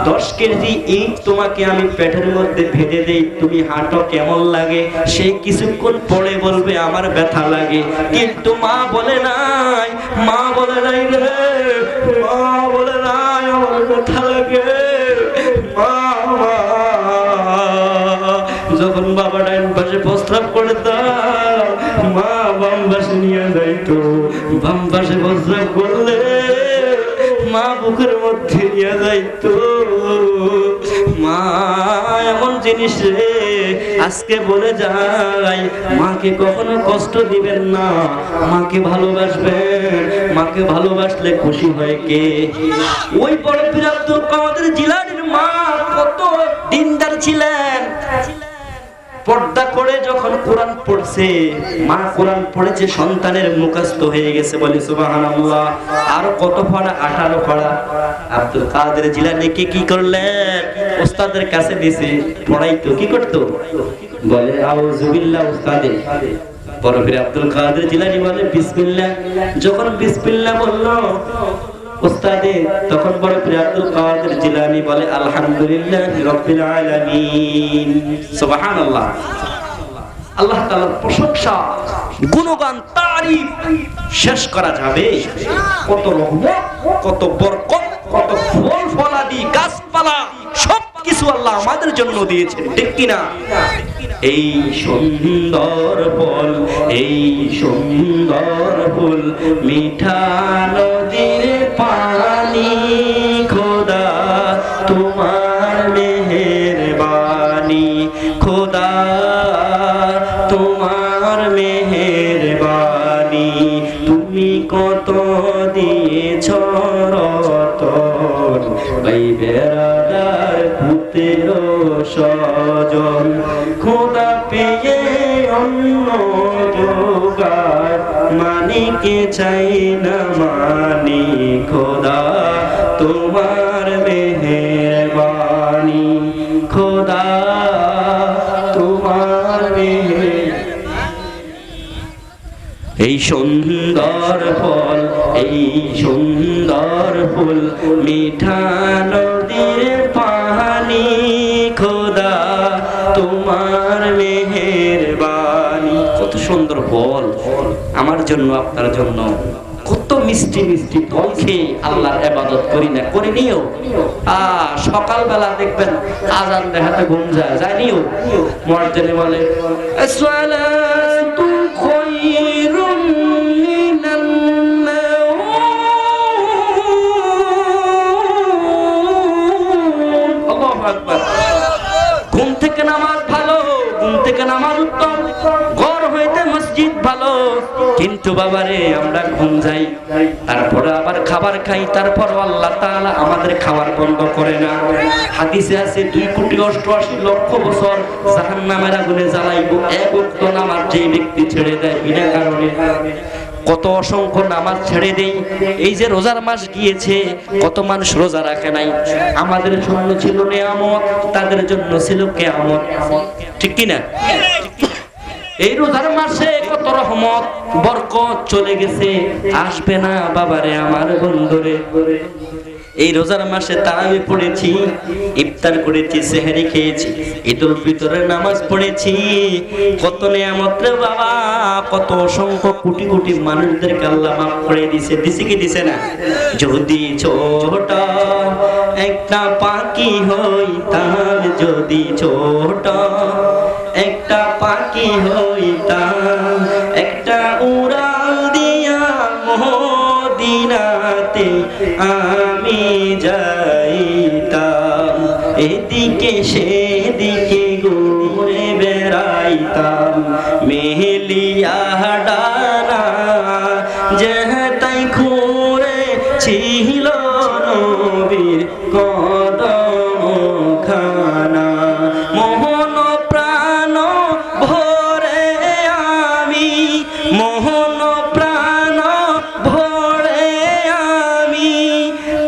10 কেজি ইট তোমাকে আমি পেটের মধ্যে ভেজে দেই, তুমি হাঁটো কেমন লাগে, সে কিছুক্ষণ পরে বলবে আমার ব্যথা লাগে। কিন্তু মা বলে নাই রে, মা বলে নাই আমার ব্যথা লাগে। যখন বাবা ডাইন পাশে প্রস্রাব করে দাও, মা বাম পাশে নিয়ে যাইতো। বাম পাশে প্রস্রাব করলে মা বুকের মধ্যে নিয়ে যাইতো। মা এমন জিনিস রে, আজকে বলে যাই, মাকে কখনো কষ্ট দিবেন না, মাকে ভালোবাসবেন। মাকে ভালোবাসলে খুশি হয় কে? ওই বড় পীর আব্দুল কাদের জিলানীর মা কত দিনদার ছিলেন। পর্দা করে যখন কোরআন পড়ছে, মা কোরআন পড়েছে, সন্তানের মুখস্থ হয়ে গেছে, বলে সুবহানাল্লাহ। আর কত পারা? 18 পারা। আব্দুল কাদের জিলানীকে কি করলেন? ওস্তাদের কাছে দিয়েছে, পড়াইতো। কি করতো? বলে আউযুবিল্লাহ উস্তাদে। বড় পীর আব্দুল কাদের জিলানী বলে বিসমিল্লাহ। যখন বিসমিল্লাহ বললো উস্তাদে, তখন বড় পীর আব্দুল কাদের জিলানী বলে আলহামদুলিল্লাহি রাব্বিল আলামিন। সুবহানাল্লাহ। আল্লাহ তাআলার প্রশংসা, গুণগান, তারিফ শেষ করা যাবে। কত রহমত, কত বরকত, কত ফল ফলাদি, গাছপালা সবকিছু আল্লাহ আমাদের জন্য দিয়েছেন, ঠিক কিনা? এই সুন্দর ফল, এই সুন্দর ফুল, মিঠা নদীর পানি, খোদা তোমার মেহেরবানি, খোদা তোমার মেহেরবানি, তুমি কত দিয়েছ রতন, ভাই বেড়াদার পুত্র স্বজন, খোদা পেয়ে অন্য জোগাড়, মানিকে চাই না মানি, খোদা তোমার মেহেরবানি, খোদা তোমার এই সুন্দর ফল, এই সুন্দর ফুল, মিঠা নদীর পানি, খোদা তোমার মেহেরবানি। কত সুন্দর ফল আমার জন্য, আপনার জন্য। কত মিষ্টি মিষ্টি ফল খেয়ে আল্লাহর ইবাদত করি না, করিনিও। সকালবেলা দেখবেন আজান দেখাতে ঘুম যায়, যায়নিও। মুয়াজ্জিন বলে আসসালাতু খায়রুম মিনান নাওম, আল্লাহু আকবার। ঘুম থেকে নামাজ ভালো, ঘুম থেকে নামাজ উত্তম, ঘর হইতে মসজিদ ভালো। কিন্তু বাবারে আমরা ঘুম যাই, তারপরে আবার খাবার খাই, তারপর আল্লাহ তাআলা আমাদের খাবার বন্ধ করে না। হাদিসে আছে 2,88,00,000 বছর জাহান্নামের আগুনে জ্বালাইবো এক ওয়াক্ত নামাজ যে ব্যক্তি ছেড়ে দেয় বিনা কারণে। কত অসংখ্য নামাজ ছেড়ে দেই। এই যে রোজার মাস গিয়েছে, কত মানুষ রোজা রাখে নাই। আমাদের জন্য ছিল নিয়ামত, তাদের জন্য ছিল কিয়ামত, ঠিক কি না? এই রোজার মাসে কত রহমত বরকত চলে গেছে, আসবে না বাবারে আমার বন্ধুরে। এই রোজার মাসে তারাবি পড়েছি, ইফতার করেছি, সেহরি খেয়েছি, ঈদুল ফিতরের নামাজ পড়েছি, কত নিয়ামত রে বাবা, কত অসংখ্য কোটি কোটি মানুষদেরকে আল্লাহ মাফ করে দিয়েছে। দিছে কি দিছে না? যদি ছোট একটা পাখি হইতাম, যদি ছোট একটা পাখি হইতাম, একটা উড়াল দিয়া মদিনাতে আমি যাইতাম, এদিকে সেদিকে ঘুরে বেড়াইতাম, মেহেলিয়া ডানা যেতাই ঘুরে ছিল নবীর কদম খানা। মোহন প্রাণ ভরে আমি, মোহন প্রাণ ভরে আমি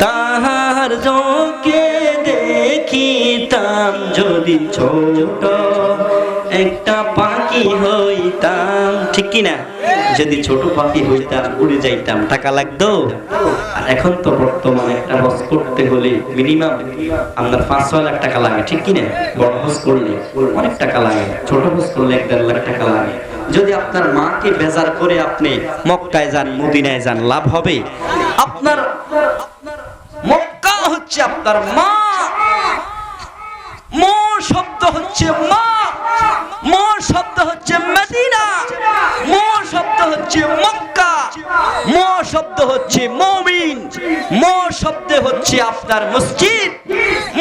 তাহার চোখে দেখিতাম, যদি ছোট একটা পাখি হইতাম, ঠিক কি না? যদি ছোট পাখি হইতাম, উড়ে যাইতাম, টাকা লাগতো। আর এখন তো বর্তমানে একটা হজ করতে হলে মিনিমাম আপনার 5-6 লাখ টাকা লাগে, ঠিক কি না? বড় হজ করলে অনেক টাকা লাগে, ছোট হজ করলে 1-1.5 লাখ টাকা লাগে। যদি আপনার মাকে বেজার করে আপনি মক্কায় যান, মদিনায় যান, লাভ হবে? আপনার মক্কা হচ্ছে আপনার মা, ম শব্দ হচ্ছে মা, ম শব্দ হচ্ছে মদিনা, ম শব্দ হচ্ছে মক্কা, ম শব্দ হচ্ছে মুমিন, ম শব্দ হচ্ছে আপনার মসজিদ,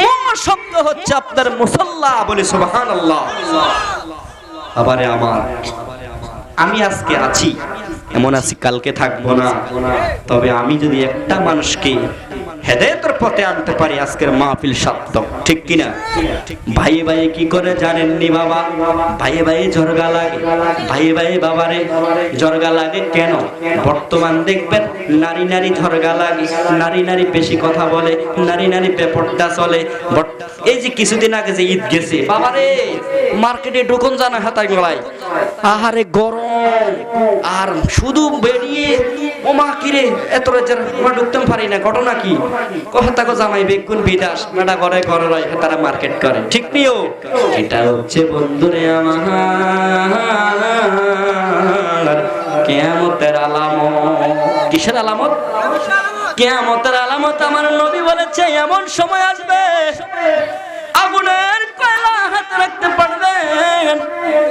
ম শব্দ হচ্ছে আপনার মুসাল্লা। বলে সুবহানাল্লাহ। আবারে আমার, আমি আজকে আছি, এমন আছি কালকে থাকবো না। তবে আমি যদি একটা মানুষকে হেদায়েতের পথে আনতে পারি, আজকের মাহফিল সার্থক, ঠিক কিনা? ভাইয়ে ভাইয়ে কি করে জানেননি বাবা? ভাইয়ে ভাইয়ে ঝরগা লাগে, ভাইয়ে ভাইয়ে বাবারে ঝরগা লাগে কেন? বর্তমান দেখবেন নারী নারী ঝরগা লাগে, নারী নারী বেশি কথা বলে, নারী নারী বেপরদা চলে। এই যে কিছুদিন আগে যে ঈদ গেছে, বাবারে মার্কেটে ঢুকুন জানা হাতায় গলায়, আহারে গরম, আর শুধু বেরিয়ে ওমা কিরে এত রাজ্যের আমরা ঢুকতেম পারি না, ঘটনা কি? কথা কো জামাই বেগুন বিদাস মেটা ঘরে ঘরে রয়, তারা মার্কেট করে, ঠিক নিও। এটা হচ্ছে বন্ধুরে আমার কিয়ামতের আলামত। কিসের আলামত? কিয়ামতের আলামত। আমার নবী বলেছে এমন সময় আসবে আগুনের কয়লা হাতে রাখতে পারবেন,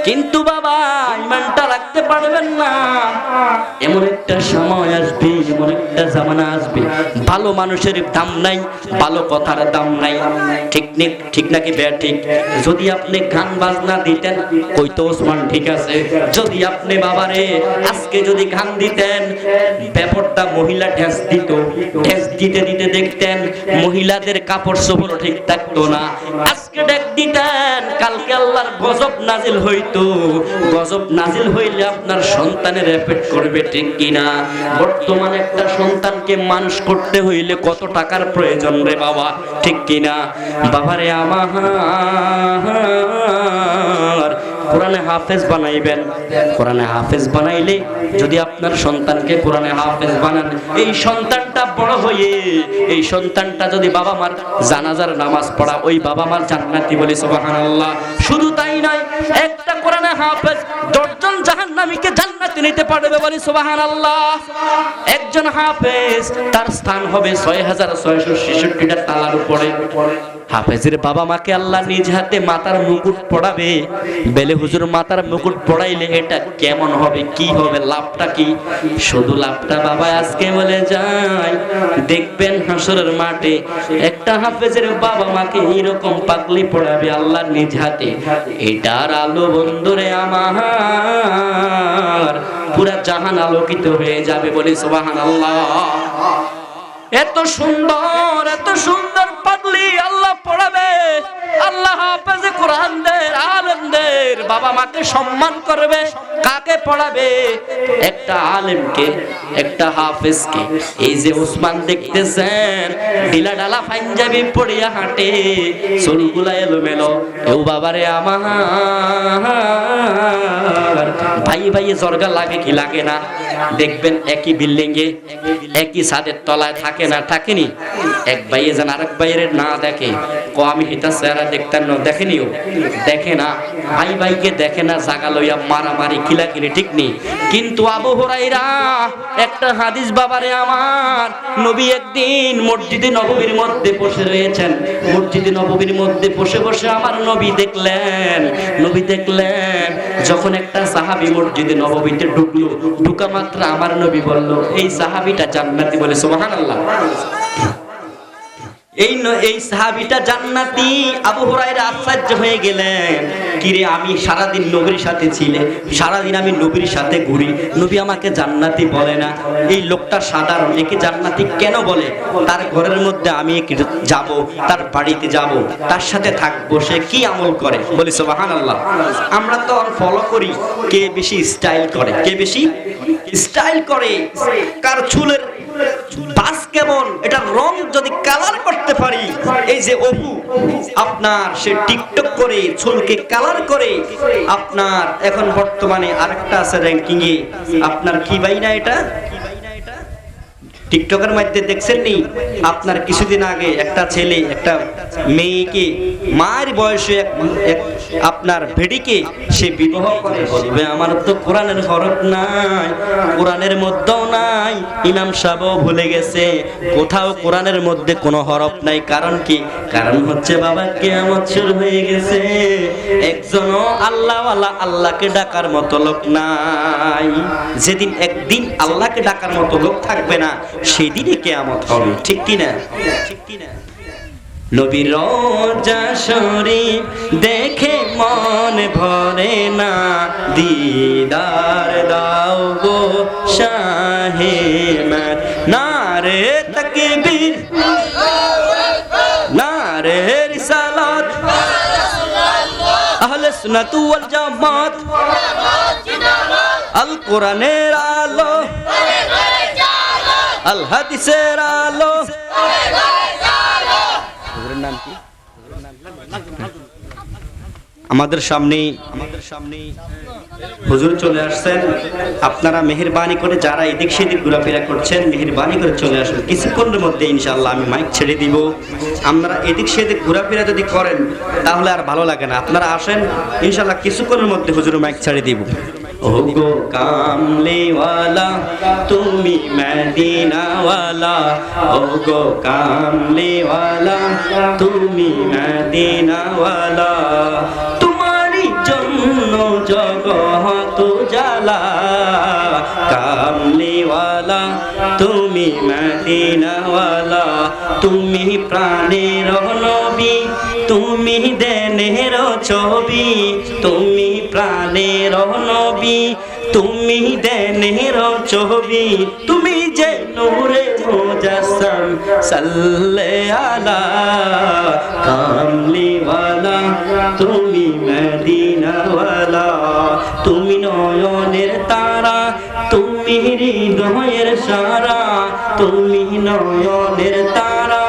কিন্তু বাবা ইমানটা রাখতে পারবেন না। এমন একটা সময় আসবে, এমন একটা জামানা আসবে, ভালো মানুষের দাম নাই, ভালো কথার দাম নাই, ঠিক নাকি বে ঠিক? যদি আপনি গান বাজনা দিতেন কইতো ওসমান ঠিক আছে, যদি আপনি বাবারে আজকে যদি গান দিতেন, ব্যাপারটা মহিলা ঢেস দিত, ঢেস দিতে দিতে দেখতেন মহিলাদের কাপড় চোপড় ঠিক থাকতো না। আজকে ডাক দিতেন, কালকে আল্লাহর গজব নাজিল হইতো, গজব নাজিল হইলে আপনার সন্তানের এফেক্ট করবে, ঠিক কিনা? বর্তমানে একটা সন্তানকে মানুষ করতে হইলে কত টাকার প্রয়োজন রে বাবা, ঠিক কিনা? বাবারে আমার কোরআনে হাফেজ বানাইবেন। কোরআনে হাফেজ বানাইলে যদি আপনার সন্তানকে কোরআনে হাফেজ বানান, এই সন্তানটা বড় হয়ে এই সন্তানটা যদি বাবা মার জানাজার নামাজ পড়া, ওই বাবা মার জান্নাতি। বলে সুবহানাল্লাহ। শুধু তাই নয়, একটা কোরআনে হাফেজ 10 জন জাহান্নামীকে জান্নাতে নিতে পারবে। বলে সুবহানাল্লাহ। একজন হাফেজ তার স্থান হবে 6666টা তালার উপরে। হাফেজের বাবা মাকে আল্লাহ নিজ হাতে মাথার মুকুট পড়াবে। বেলে হুজুর মাথার মুকুট পড়াইলে এটা কেমন হবে, কি হবে, লাভটা কি? শুধু লাভটা বাবা আজকে বলে যায়, দেখবেন হাসরের মাঠে একটা হাফেজের বাবা মাকে এরকম পাগলি পড়াবে আল্লাহ নিজ হাতে। এটার আলো বন্ধুরে আমার পুরা জাহান আলোকিত হয়ে যাবে। বলি সুবহানাল্লাহ। এত সুন্দর, এত সুন্দর পাগলি আল্লাহ পড়াবে। আল্লাহ হাফেজে কোরআনদের আলেমদের বাবা বাবা মাকে সম্মান করবে, কাকে পড়াবে? একটা আলেমকে, একটা হাফেজকে। এই যে ওসমান দেখতেছেন ঢিলা ঢালা পাঞ্জাবি পরিয়া হাঁটে, চুলগুলা এলোমেলো। এও বাবারে আমার ভাই ভাইয়ে জর্গা লাগে কি লাগে না? দেখবেন একই বিল্ডিং এ একই ছাদের তলায় থাকে না, থাকেনি? এক ভাইয়ে যেন আরেক ভাইয়ের না দেখে, আমি হিতা চেহারা দেখতেন না, দেখেনিও, দেখে না, ভাই ভাইকে দেখে না, জাগা লইয়া মারামারি কিলাকিলি, ঠিক নেই? কিন্তু আবু হুরায়রা একটা হাদিস বাবারে আমার, নবী একদিন মসজিদে নববীর মধ্যে বসে রয়েছেন, মসজিদে নববীর মধ্যে বসে বসে আমার নবী দেখলেন যখন একটা সাহাবী মসজিদে নববীতে ঢুকলো, ঢুকা মাত্র আমার নবী বলল এই সাহাবীটা জান্নাতি, বলে সুবহানাল্লাহ। এই সাহাবীটা জান্নাতি। আবু হুরায়রা আশ্চর্য হয়ে গেলেন, কিরে আমি সারাদিন নবীর সাথে ছিলে, সারাদিন আমি নবীর সাথে ঘুরি, নবী আমাকে জান্নাতি বলে না, এই লোকটা সাধারণ, একে জান্নাতি কেন বলে? তার ঘরের মধ্যে আমি যাব, তার বাড়িতে যাব, তার সাথে থাকবো, সে কি আমল করে? বলি সুবহানাল্লাহ। আমরা তো ফলো করি কে বেশি স্টাইল করে, কে বেশি স্টাইল করে, কার চুলের বাস কেমন, এটা রং যদি কালার করতে পারি। এই যে অপু আপনার সে টিকটক করে চুলকে কালার করে, আপনার এখন বর্তমানে আরেকটা আছে র্যাঙ্কিং এ, আপনার কি ভাই না এটা টিকটকের মধ্যে দেখছেন নি? আপনার কিছুদিন আগে একটা ছেলে একটা মেয়েকে মায়ের বয়সে আপনার ভেড়িকে সে বিবাহ করে। বলবে আমার তো কোরআনের হরফ নাই, কোরআনের মধ্যেও নাই, ইমাম সাহেবও ভুলে গেছে, কোথাও কোরআনের মধ্যে কোনো হরফ নাই। কারণ কি? কারণ হচ্ছে বাবা কিয়ামত শুরু হয়ে গেছে, একজনও আল্লাহওয়ালা আল্লাহকে ডাকার মতো লোক নাই। যেদিন একদিন আল্লাহকে ডাকার মতো লোক থাকবে না, সেদিনই কিয়ামত হবে, ঠিক কি না? নবীর রওজা শরীফ দেখে মন ভরে না, দিদার দাও গো শাহে মদিনা। নারে তাকবীর, নারে রিসালাত, আহলে সুন্নাত ওয়াল জামাত, আল কোরআনের আলো, আল হাদিসের আলো। নাম কি? আমাদের সামনে হুজুর চলে আসছেন। আপনারা মেহেরবানি করে যারা এদিক সেদিক ঘোরাফেরা করছেন, মেহেরবানি করে চলে আসুন। কিছুক্ষণের মধ্যে ইনশাআল্লাহ আমি মাইক ছেড়ে দিব। আপনারা এদিক সেদিক ঘোরাফেরা যদি করেন তাহলে আর ভালো লাগে না। আপনারা আসেন, ইনশাআল্লাহ কিছুক্ষণের মধ্যে হুজুরের মাইক ছেড়ে দিব। ওগো কামলিওয়ালা তুমি মদিনাওয়ালা, ওগো কামলিওয়ালা তুমি মদিনাওয়ালা, তোমারই জন্য জগত জ্বালা। কামলিওয়ালা তুমি মদিনাওয়ালা, তুমি প্রাণের নবী, তুমি দেনের ছবি, তুমি প্রাণের নবী, তুমি দেনের ছবি, তুমি যে নূরে মুজাসসাম সাল্লাল্লাহু আলা কামলিওয়ালা তুমি মদিনাওয়ালা, তুমি নয়নের তারা, তুমি হৃদয়ের সারা, তুমি নয়নের তারা,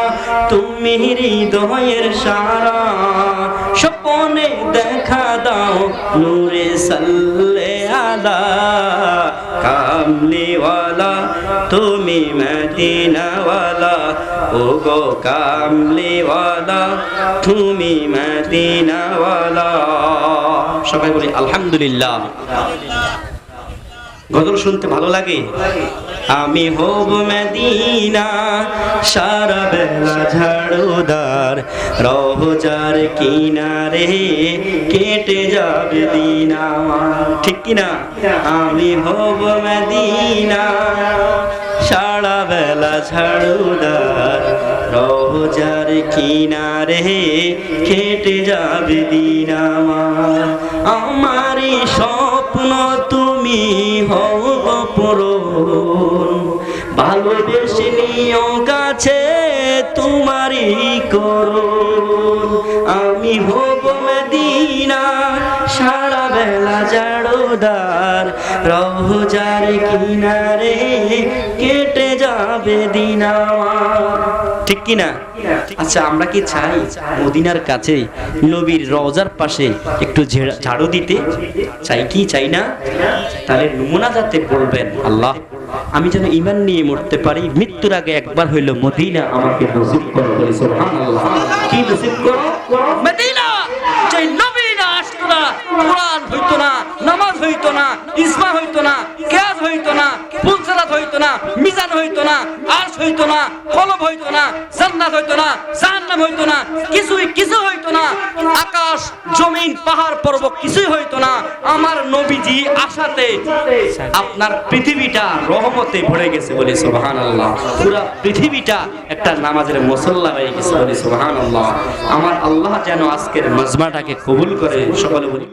তুমি হৃদয়ের সারা, স্বপ্নে দেখা দাও নূরে সাল্লাল্লাহু আলা কামলিওয়ালা তুমি মদিনাওয়ালা, ওগো কামলিওয়ালা তুমি মদিনাওয়ালা। সবাই বলি আলহামদুলিল্লাহ। গজল শুনতে ভালো লাগে। আমি হব মদিনা সারা বেলা ঝাড়ুদার, রওজার কিনারে কেটে যাবে দিন আমার, ঠিক কিনা? আমি হব মদিনা সারা বেলা ঝাড়ুদার, রওজার কিনারে কেটে যাবে দিন আমার। আমারই স্বপ্ন তুমি হও পূরণ, ভালোবেসে নিও কাছে তোমারই করুন। আমি হব মদিনা সারা বেলা সেদিন আমার। ঠিক কি না? আচ্ছা, আমরা কি চাই মদিনার কাছে নবীর রওজার পাশে একটু ঝাড়ু দিতে? চাই কি চাই না? তাহলে মুনাজাতে বলবেন, আল্লাহ আমি যেন ঈমান নিয়ে মরতে পারি, মৃত্যুর আগে একবার হইল মদিনা আমাকে নসিব করো। বলি সুবহানাল্লাহ। কি নসিব করো? মদিনা। যে নবী না আসতো না, কোরআন হইতো না, নামাজ হইতো না, ইসমা হইতো না, কিয়াস হইতো না, ফুলসালাত হইতো না, মিজান হইতো না, আরশ হইতো না, কলব হইতো না, জান্নাত হইতো না, জাহান্নাম হইতো না, কিছু হইতো না, আকাশ জমিন পাহাড় পর্বত কিছুই হইতো না। আমার নবীজি আসাতে আপনার পৃথিবীটা রহমতে ভরে গেছে। বলি সুবহানাল্লাহ। পুরা পৃথিবীটা একটা নামাজের মুসল্লা হয়ে গেছে। বলি সুবহানাল্লাহ। আমার আল্লাহ যেন আজকের মাজমাটাকে কবুল করে। সকলে বলি।